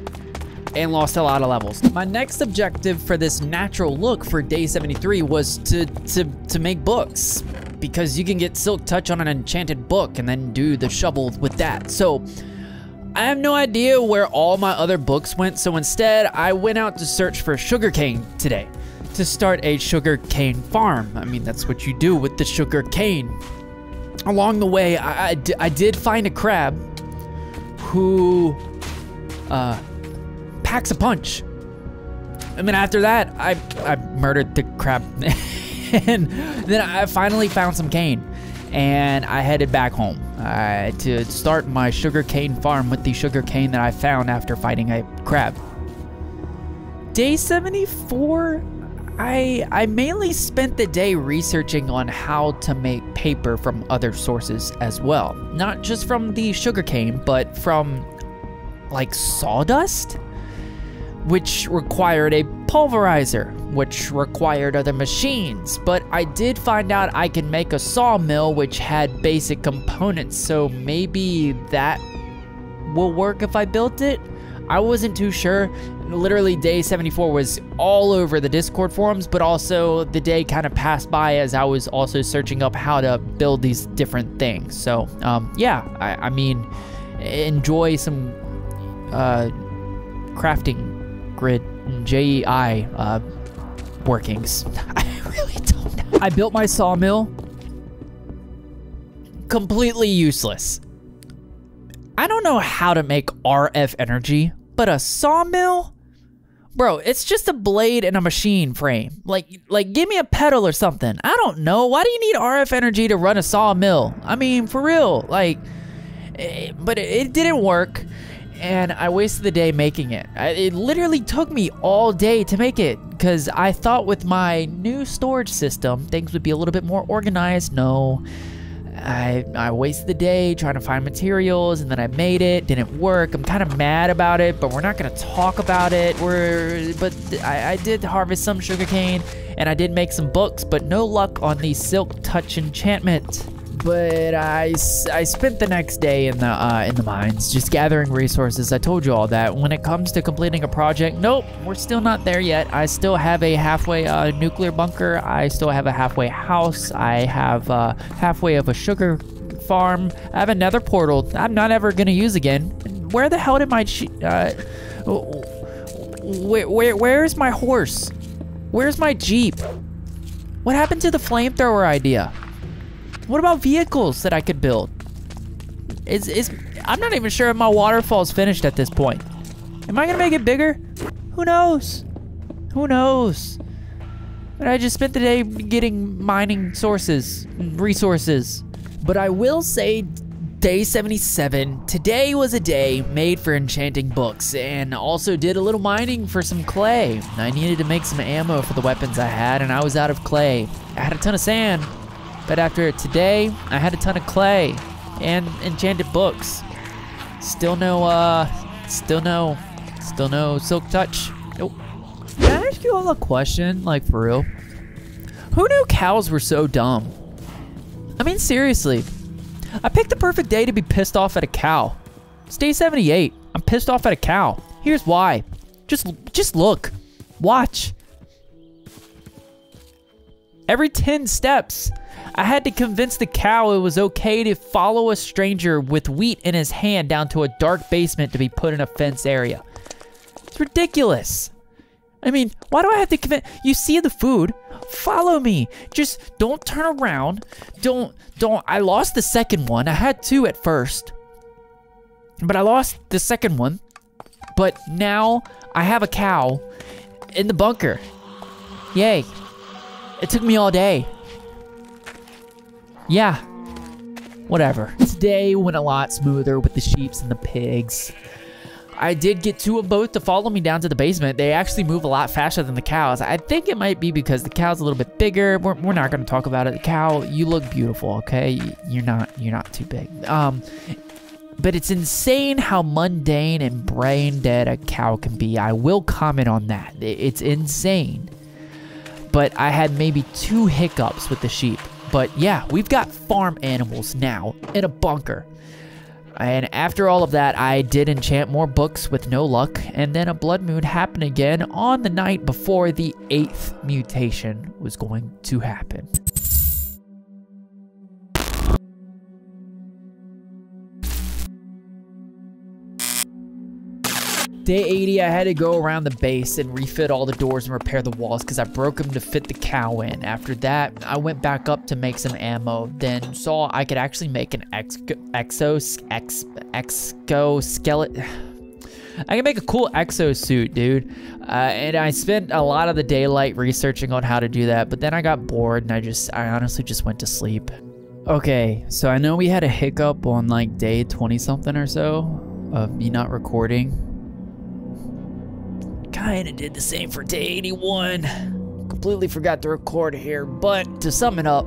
and lost a lot of levels. My next objective for this natural look for day 73 was to make books, because you can get Silk Touch on an enchanted book and then do the shovel with that. So I have no idea where all my other books went, so instead I went out to search for sugarcane today to start a sugarcane farm. I mean, that's what you do with the sugarcane. Along the way, I did find a crab who packs a punch. And then after that, I murdered the crab. And then I finally found some cane. And I headed back home to start my sugarcane farm with the sugarcane that I found after fighting a crab. Day 74, I mainly spent the day researching on how to make paper from other sources as well. Not just from the sugarcane, but from like sawdust, which required a pulverizer, which required other machines. But I did find out I can make a sawmill which had basic components, so maybe that will work if I built it. I wasn't too sure. Literally day 74 was all over the Discord forums, but also the day kind of passed by as I was also searching up how to build these different things. So yeah, I mean, enjoy some crafting grid JEI workings. I really don't know. I built my sawmill. Completely useless. I don't know how to make RF energy, but a sawmill? Bro, it's just a blade and a machine frame. Like give me a pedal or something. I don't know. Why do you need RF energy to run a sawmill? I mean, for real. But it didn't work, and I wasted the day making it. It literally took me all day to make it, because I thought with my new storage system, things would be a little bit more organized. No. I wasted the day trying to find materials, and then I made it. Didn't work. I'm kind of mad about it, but we're not going to talk about it. But I did harvest some sugarcane, and I did make some books, but no luck on the Silk Touch enchantment. But I spent the next day in the mines just gathering resources. I told you all that. When it comes to completing a project, nope, we're still not there yet. I still have a halfway nuclear bunker. I still have a halfway house. I have halfway of a sugar farm. I have a nether portal I'm not ever gonna use again. Where the hell did my where's my horse? Where's my Jeep? What happened to the flamethrower idea? What about vehicles that I could build? I'm not even sure if my waterfall's finished at this point. Am I gonna make it bigger? Who knows? Who knows? But I just spent the day getting mining resources. But I will say, day 77, today was a day made for enchanting books, and also did a little mining for some clay. I needed to make some ammo for the weapons I had, and I was out of clay. I had a ton of sand. But after today, I had a ton of clay and enchanted books. Still no Silk Touch. Nope. Can I ask you all a question, like for real? Who knew cows were so dumb? I mean, seriously. I picked the perfect day to be pissed off at a cow. It's day 78. I'm pissed off at a cow. Here's why. Just look. Watch. Every 10 steps, I had to convince the cow it was okay to follow a stranger with wheat in his hand down to a dark basement to be put in a fenced area. It's ridiculous. I mean, why do I have to convince? You see the food, follow me. Just don't turn around. Don't. I lost the second one. I had 2 at first, but I lost the second one. But now I have a cow in the bunker. Yay. It took me all day. Yeah, whatever. Today went a lot smoother with the sheeps and the pigs. I did get 2 of both to follow me down to the basement. They actually move a lot faster than the cows. I think it might be because the cow's a little bit bigger. We're not going to talk about it. The cow, you look beautiful, okay? You're not too big. But it's insane how mundane and brain dead a cow can be. I will comment on that. It's insane. But I had maybe 2 hiccups with the sheep. But yeah, we've got farm animals now in a bunker. And after all of that, I did enchant more books with no luck. And then a blood moon happened again on the night before the 8th mutation was going to happen. Day 80, I had to go around the base and refit all the doors and repair the walls because I broke them to fit the cow in. After that, I went back up to make some ammo, then saw I could actually make an exoskeleton. I can make a cool exosuit, dude. And I spent a lot of the daylight researching on how to do that, but then I got bored and I honestly just went to sleep. Okay, so I know we had a hiccup on like day 20-something or so of me not recording. Kinda did the same for day 81. Completely forgot to record here, but to sum it up,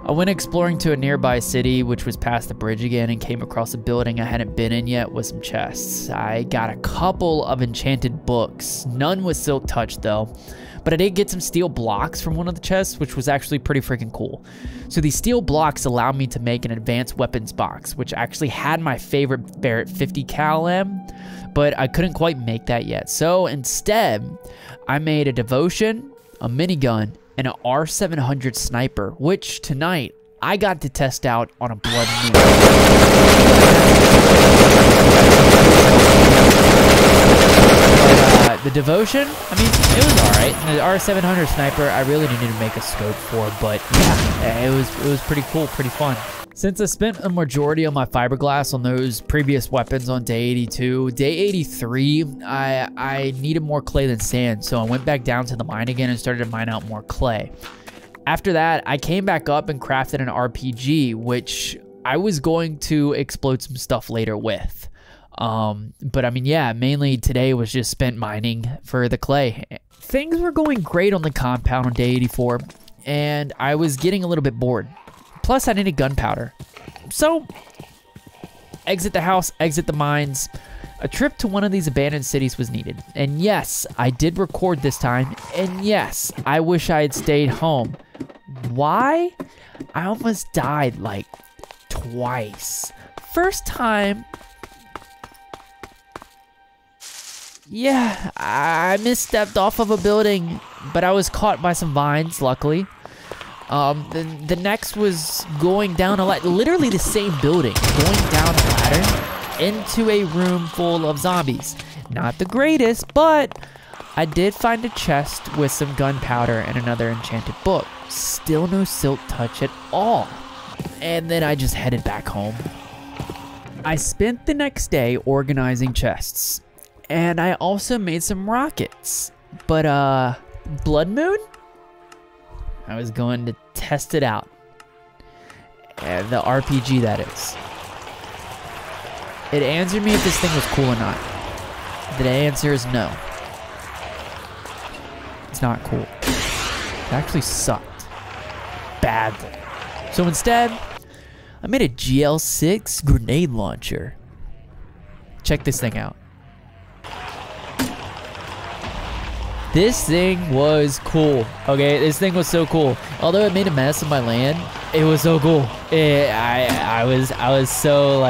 I went exploring to a nearby city, which was past the bridge again, and came across a building I hadn't been in yet with some chests. I got a couple of enchanted books, none with Silk Touch though, but I did get some steel blocks from one of the chests, which was actually pretty freaking cool. So these steel blocks allowed me to make an advanced weapons box, which actually had my favorite Barrett 50 cal M, but I couldn't quite make that yet. So instead, I made a devotion, a minigun, and an R700 sniper, which tonight I got to test out on a blood moon. The devotion, I mean, it was alright. The R700 sniper, I really needed to make a scope for, but yeah, it was pretty cool, pretty fun. Since I spent a majority of my fiberglass on those previous weapons on day 82, day 83, I needed more clay than sand, so I went back down to the mine again and started to mine out more clay. After that, I came back up and crafted an RPG, which I was going to explode some stuff later with. But I mean, yeah, mainly today was just spent mining for the clay. Things were going great on the compound on day 84, and I was getting a little bit bored. Plus, I needed gunpowder. So, exit the house, exit the mines. A trip to one of these abandoned cities was needed. And yes, I did record this time. And yes, I wish I had stayed home. Why? I almost died like twice. First time, yeah, I misstepped off of a building, but I was caught by some vines, luckily. The next was going down literally the same building, going down a ladder into a room full of zombies. Not the greatest, but I did find a chest with some gunpowder and another enchanted book. Still no silk touch at all. And then I just headed back home. I spent the next day organizing chests. And I also made some rockets. But, Blood Moon? I was going to test it out. The RPG, that is. It answered me if this thing was cool or not. The answer is no. It's not cool. It actually sucked. Badly. So instead, I made a Gl6 Grenade Launcher. Check this thing out. This thing was cool, okay? This thing was so cool. Although it made a mess of my land, it was so cool. I was so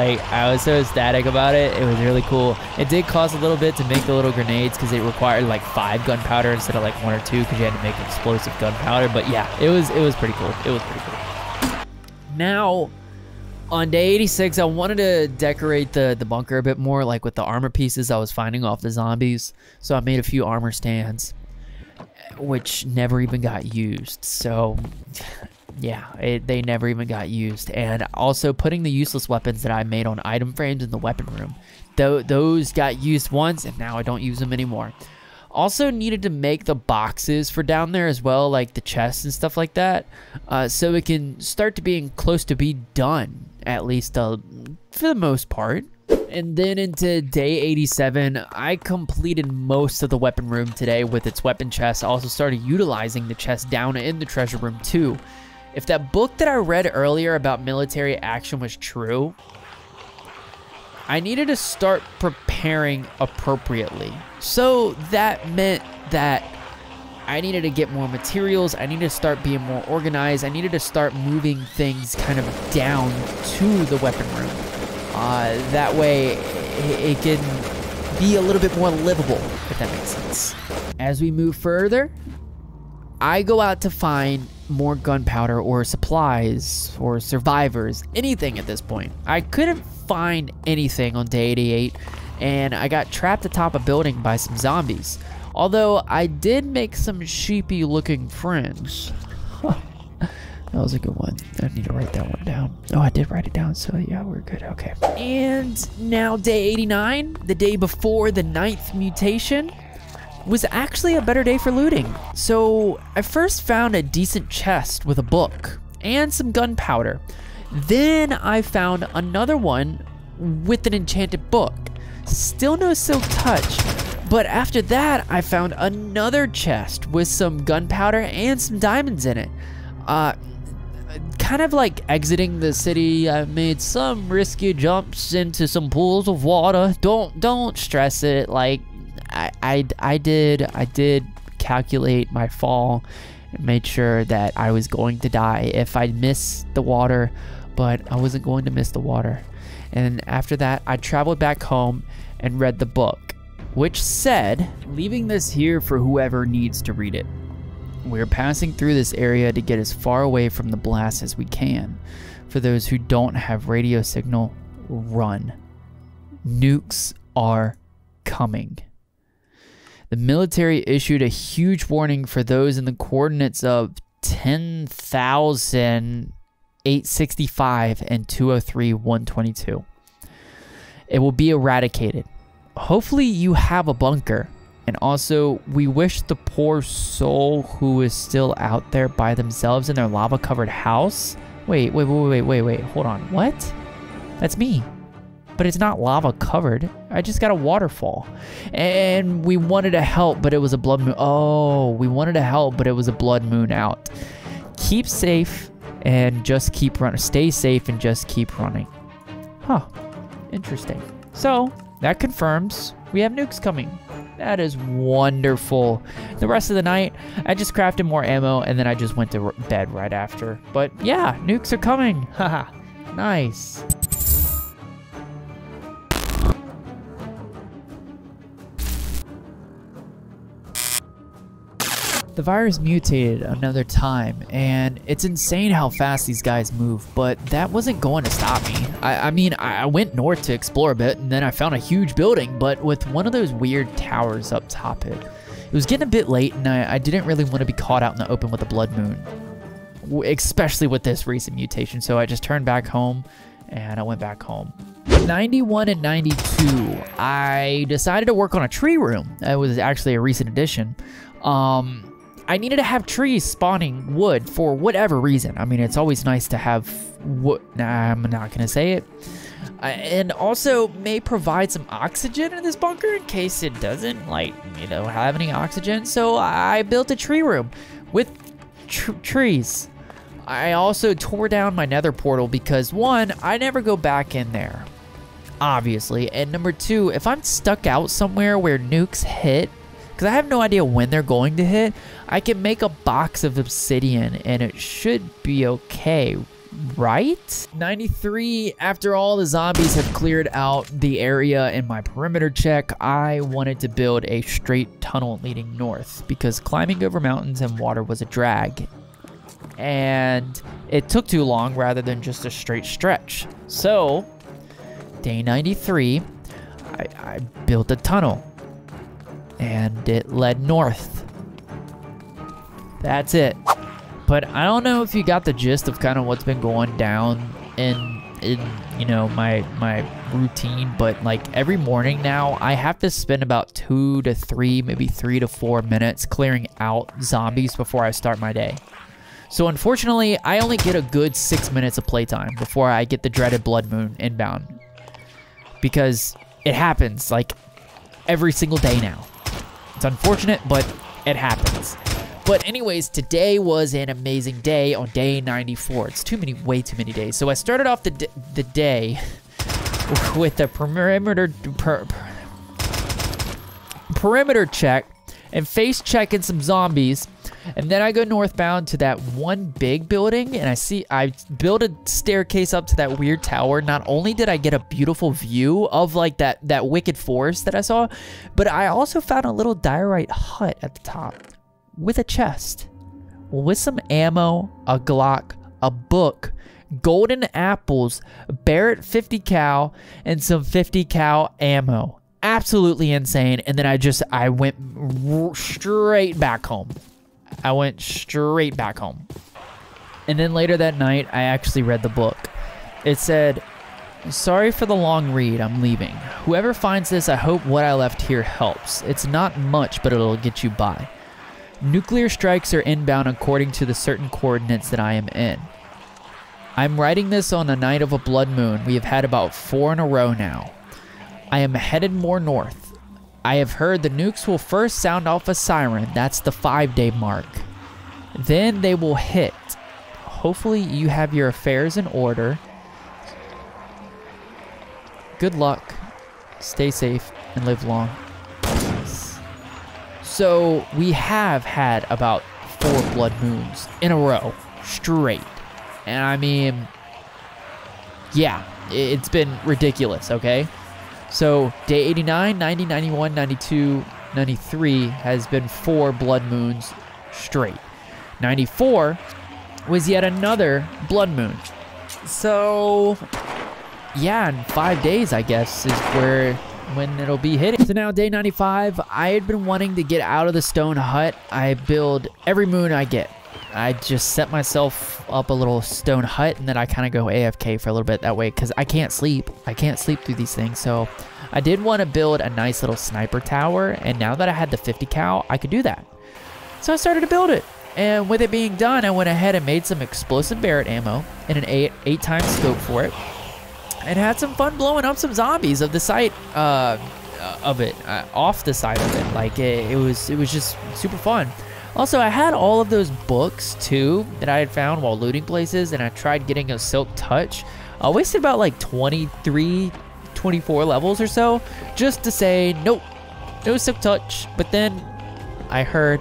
ecstatic about it. It was really cool. It did cost a little bit to make the little grenades because it required like 5 gunpowder instead of like 1 or 2 because you had to make explosive gunpowder. But yeah, it was pretty cool. It was pretty cool. Now, on day 86, I wanted to decorate the bunker a bit more, like with the armor pieces I was finding off the zombies. So I made a few armor stands, which never even got used. So yeah, they never even got used. And also putting the useless weapons that I made on item frames in the weapon room. Those got used once, and now I don't use them anymore. Also needed to make the boxes for down there as well, like the chests and stuff like that, so it can start to being close to be done, at least for the most part. And then into day 87, I completed most of the weapon room today with its weapon chest. I also started utilizing the chest down in the treasure room too. If that book that I read earlier about military action was true, I needed to start preparing appropriately. So that meant that I needed to get more materials. I needed to start being more organized. I needed to start moving things kind of down to the weapon room. That way it can be a little bit more livable, if that makes sense. As we move further, I go out to find more gunpowder or supplies or survivors, anything at this point. I couldn't find anything on day 88, and I got trapped atop a building by some zombies. Although I did make some sheepy looking friends. That was a good one. I need to write that one down. Oh, I did write it down, so yeah, we're good. Okay. And now day 89, the day before the 9th mutation, was actually a better day for looting. So I first found a decent chest with a book and some gunpowder. Then I found another one with an enchanted book. Still no silk touch. But after that, I found another chest with some gunpowder and some diamonds in it. Kind of like exiting the city, I made some risky jumps into some pools of water. Don't stress it. Like I did calculate my fall and made sure that I was going to die if I missed the water, but I wasn't going to miss the water. And after that, I traveled back home and read the book, which said, leaving this here for whoever needs to read it. We're passing through this area to get as far away from the blast as we can. For those who don't have radio signal, run. Nukes are coming. The military issued a huge warning for those in the coordinates of 10,865 and 203,122. It will be eradicated. Hopefully you have a bunker. And also, we wish the poor soul who is still out there by themselves in their lava-covered house. Wait, hold on. What? That's me. But it's not lava-covered. I just got a waterfall. And we wanted to help, but it was a blood moon. Oh, we wanted to help, but it was a blood moon out. Keep safe. and just keep running. Stay safe and just keep running. Huh. Interesting. So that confirms we have nukes coming. That is wonderful. The rest of the night, I just crafted more ammo, and then I just went to bed right after. But yeah, nukes are coming. Haha. Nice. The virus mutated another time, and it's insane how fast these guys move, but that wasn't going to stop me. I mean, I went north to explore a bit, and then I found a huge building, but with one of those weird towers up top it. It was getting a bit late, and I didn't really want to be caught out in the open with a blood moon, especially with this recent mutation, so I just turned back home, and I went back home. 91 and 92, I decided to work on a tree room. It was actually a recent addition. I needed to have trees spawning wood for whatever reason. I mean, it's always nice to have wood. Nah, I'm not going to say it. And also may provide some oxygen in this bunker in case it doesn't, like, you know, have any oxygen. So I built a tree room with trees. I also tore down my nether portal because, one, I never go back in there, obviously. And number two, if I'm stuck out somewhere where nukes hit, because I have no idea when they're going to hit, I can make a box of obsidian and it should be okay, right? 93, after all the zombies have cleared out the area in my perimeter check, I wanted to build a straight tunnel leading north because climbing over mountains and water was a drag. And it took too long rather than just a straight stretch. So, day 93, I built a tunnel. And it led north. That's it. But I don't know if you got the gist of kind of what's been going down in you know, my routine, but like every morning now I have to spend about 2 to 3, maybe 3 to 4 minutes clearing out zombies before I start my day. So unfortunately, I only get a good 6 minutes of playtime before I get the dreaded blood moon inbound. Because it happens like every single day now. It's unfortunate, but it happens. But anyways, today was an amazing day on day 94. It's way too many days. So I started off the day with the perimeter check and face checking some zombies. And then I go northbound to that one big building, and I built a staircase up to that weird tower. Not only did I get a beautiful view of like that wicked forest that I saw, but I also found a little diorite hut at the top with a chest, with some ammo, a Glock, a book, golden apples, Barrett 50 cal, and some 50 cal ammo. Absolutely insane. And then I went straight back home. And then later that night, I actually read the book. It said, "Sorry for the long read, I'm leaving. Whoever finds this, I hope what I left here helps. It's not much, but it'll get you by. Nuclear strikes are inbound according to the certain coordinates that I am in. I'm writing this on the night of a blood moon. We have had about 4 in a row now. I am headed more north. I have heard the nukes will first sound off a siren. That's the 5-day mark. Then they will hit. Hopefully you have your affairs in order. Good luck. Stay safe and live long." So we have had about 4 blood moons in a row straight. And I mean, yeah, it's been ridiculous, okay? So day 89, 90, 91, 92, 93 has been 4 blood moons straight. 94 was yet another blood moon. So yeah, in 5 days, I guess, is when it'll be hitting. So now day 95, I had been wanting to get out of the stone hut. I build every moon I get. I just set myself up a little stone hut, and then I kind of go AFK for a little bit that way because I can't sleep. I can't sleep through these things. So I did want to build a nice little sniper tower, and now that I had the 50 cal, I could do that. So I started to build it. And with it being done, I went ahead and made some explosive Barrett ammo and an 8x scope for it. And had some fun blowing up some zombies of the site off the side of it. Like it was just super fun. Also, I had all of those books too that I had found while looting places, and I tried getting a silk touch. I wasted about like 23, 24 levels or so just to say, nope, no silk touch. But then I heard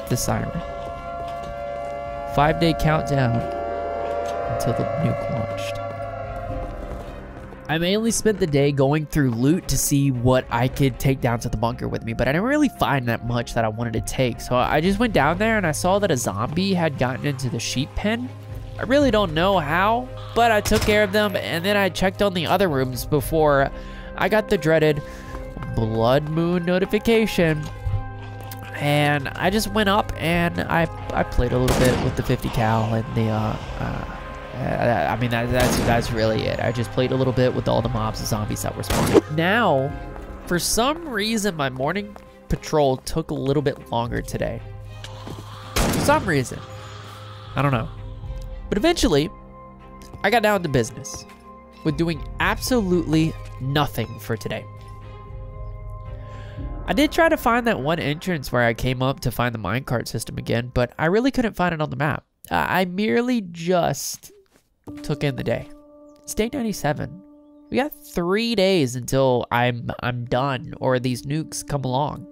the siren. 5-day countdown until the nuke launched. I mainly spent the day going through loot to see what I could take down to the bunker with me, but I didn't really find that much that I wanted to take. So I just went down there and I saw that a zombie had gotten into the sheep pen. I really don't know how, but I took care of them, and then I checked on the other rooms before I got the dreaded blood moon notification. And I just went up and I played a little bit with the 50 cal and the I mean, that's really it. I just played a little bit with all the mobs and zombies that were spawning. Now, for some reason, my morning patrol took a little bit longer today. For some reason. I don't know. But eventually, I got down to business with doing absolutely nothing for today. I did try to find that one entrance where I came up to find the minecart system again, but I really couldn't find it on the map. I merely just took in the day. It's day 97. We got 3 days until I'm done or these nukes come along.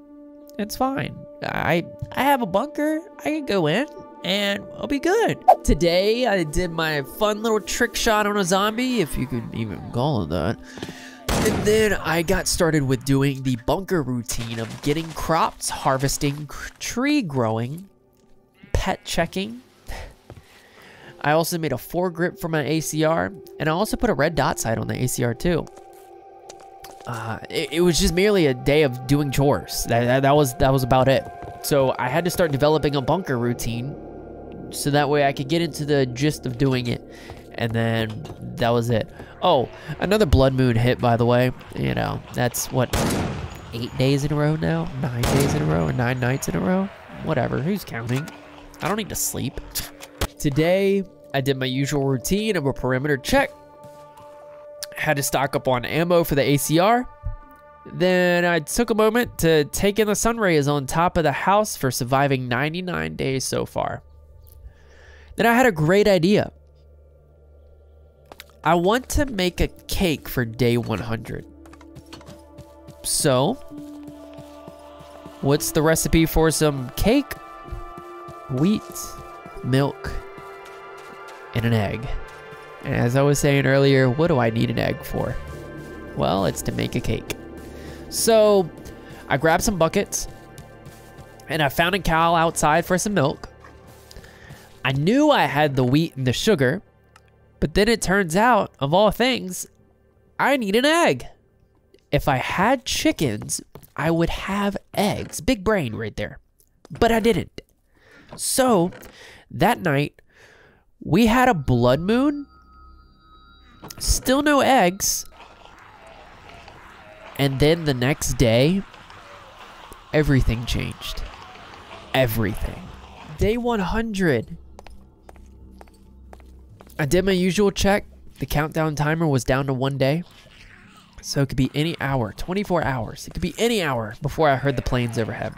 It's fine. I have a bunker. I can go in and I'll be good. Today I did my fun little trick shot on a zombie, if you could even call it that. And then I got started with doing the bunker routine of getting crops, harvesting, tree growing, pet checking. I also made a foregrip for my ACR, and I also put a red dot sight on the ACR too. It was just merely a day of doing chores. That was about it. So I had to start developing a bunker routine, so that way I could get into the gist of doing it. And then that was it. Oh, another blood moon hit, by the way. You know, that's what, 8 days in a row now? 9 days in a row, or 9 nights in a row? Whatever, who's counting? I don't need to sleep. Today, I did my usual routine of a perimeter check. Had to stock up on ammo for the ACR. Then I took a moment to take in the sun rays on top of the house for surviving 99 days so far. Then I had a great idea. I want to make a cake for day 100. So, what's the recipe for some cake? Wheat, milk, and an egg. And as I was saying earlier, what do I need an egg for? Well, it's to make a cake. So I grabbed some buckets and I found a cow outside for some milk. I knew I had the wheat and the sugar, but then it turns out, of all things, I need an egg. If I had chickens, I would have eggs. Big brain right there. But I didn't. So that night, we had a blood moon. Still no eggs. And then the next day, everything changed. Everything. Day 100. I did my usual check. The countdown timer was down to 1 day. So it could be any hour, 24 hours. It could be any hour before I heard the planes overhead.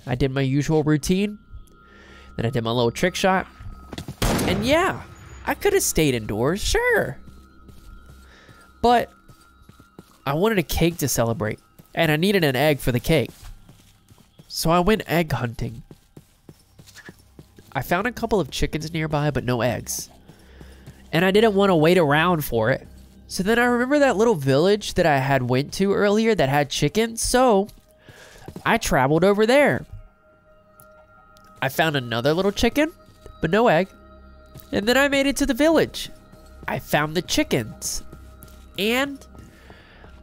I did my usual routine. Then I did my little trick shot. And yeah, I could have stayed indoors, sure. But I wanted a cake to celebrate, and I needed an egg for the cake. So I went egg hunting. I found a couple of chickens nearby, but no eggs. And I didn't want to wait around for it. So then I remember that little village that I had went to earlier that had chickens, so I traveled over there. I found another little chicken, but no egg. And then I made it to the village. I found the chickens. And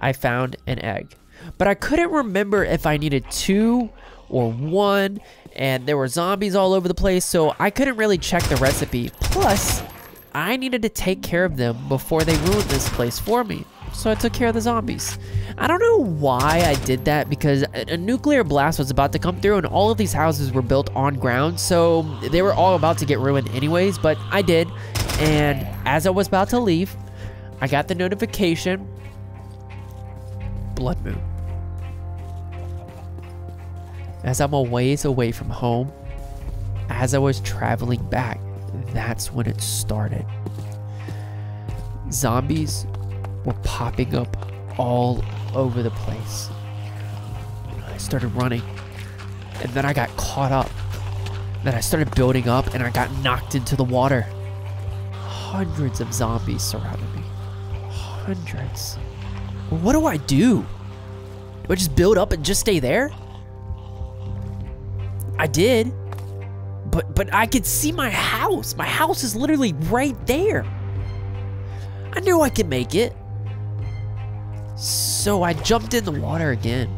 I found an egg. But I couldn't remember if I needed 2 or 1. And there were zombies all over the place, so I couldn't really check the recipe. Plus, I needed to take care of them before they ruined this place for me. So I took care of the zombies. I don't know why I did that, because a nuclear blast was about to come through and all of these houses were built on ground, so they were all about to get ruined anyways, but I did. And as I was about to leave, I got the notification, blood moon. As I'm a ways away from home, as I was traveling back, that's when it started. Zombies were popping up all over the place. I started running, and then I got caught up. Then I started building up, and I got knocked into the water. Hundreds of zombies surrounded me. Hundreds. Well, what do I do? Do I just build up and just stay there? I did. But I could see my house. My house is literally right there. I knew I could make it. So I jumped in the water again.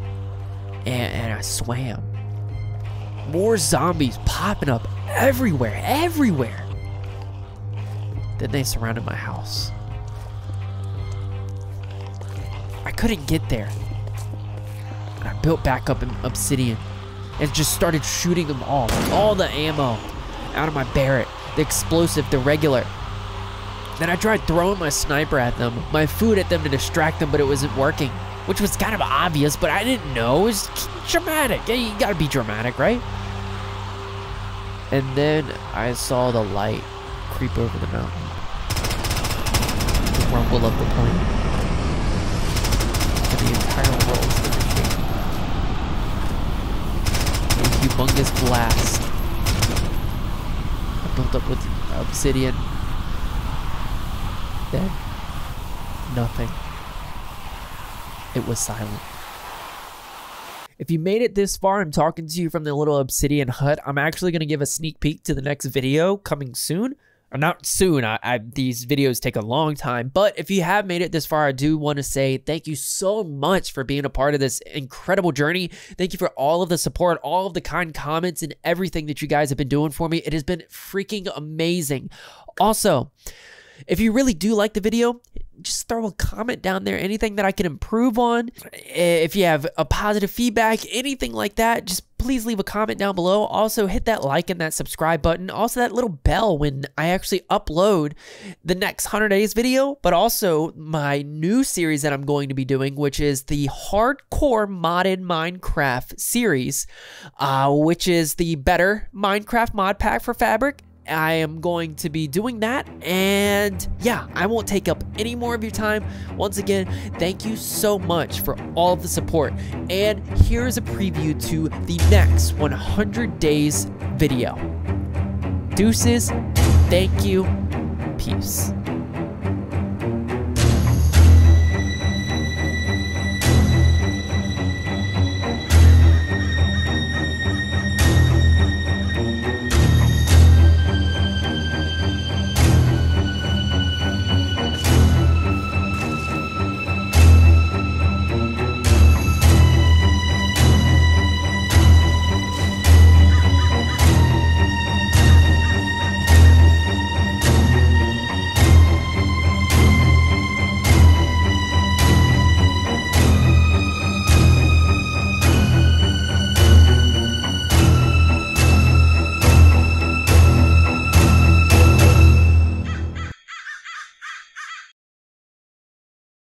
And I swam. More zombies popping up everywhere, everywhere. Then they surrounded my house. I couldn't get there. I built back up in obsidian and just started shooting them all the ammo out of my Barrett, the explosive, the regular. Then I tried throwing my sniper at them, my food at them to distract them, but it wasn't working, which was kind of obvious, but I didn't know. It was dramatic. Yeah, you gotta be dramatic, right? And then I saw the light creep over the mountain. The rumble of the plane. And the entire world started shaking. A humongous blast. I built up with obsidian. Then, nothing. It was silent. If you made it this far, I'm talking to you from the little obsidian hut. I'm actually going to give a sneak peek to the next video coming soon. Or not soon, these videos take a long time. But if you have made it this far, I do want to say thank you so much for being a part of this incredible journey. Thank you for all of the support, all of the kind comments, and everything that you guys have been doing for me. It has been freaking amazing. Also, if you really do like the video, just throw a comment down there, anything that I can improve on. If you have a positive feedback, anything like that, just please leave a comment down below. Also, hit that like and that subscribe button. Also, that little bell when I actually upload the next 100 days video, but also my new series that I'm going to be doing, which is the Hardcore Modded Minecraft series, which is the better Minecraft mod pack for Fabric. I am going to be doing that, and yeah, I won't take up any more of your time. Once again, thank you so much for all of the support, and here's a preview to the next 100 days video. Deuces, thank you, peace.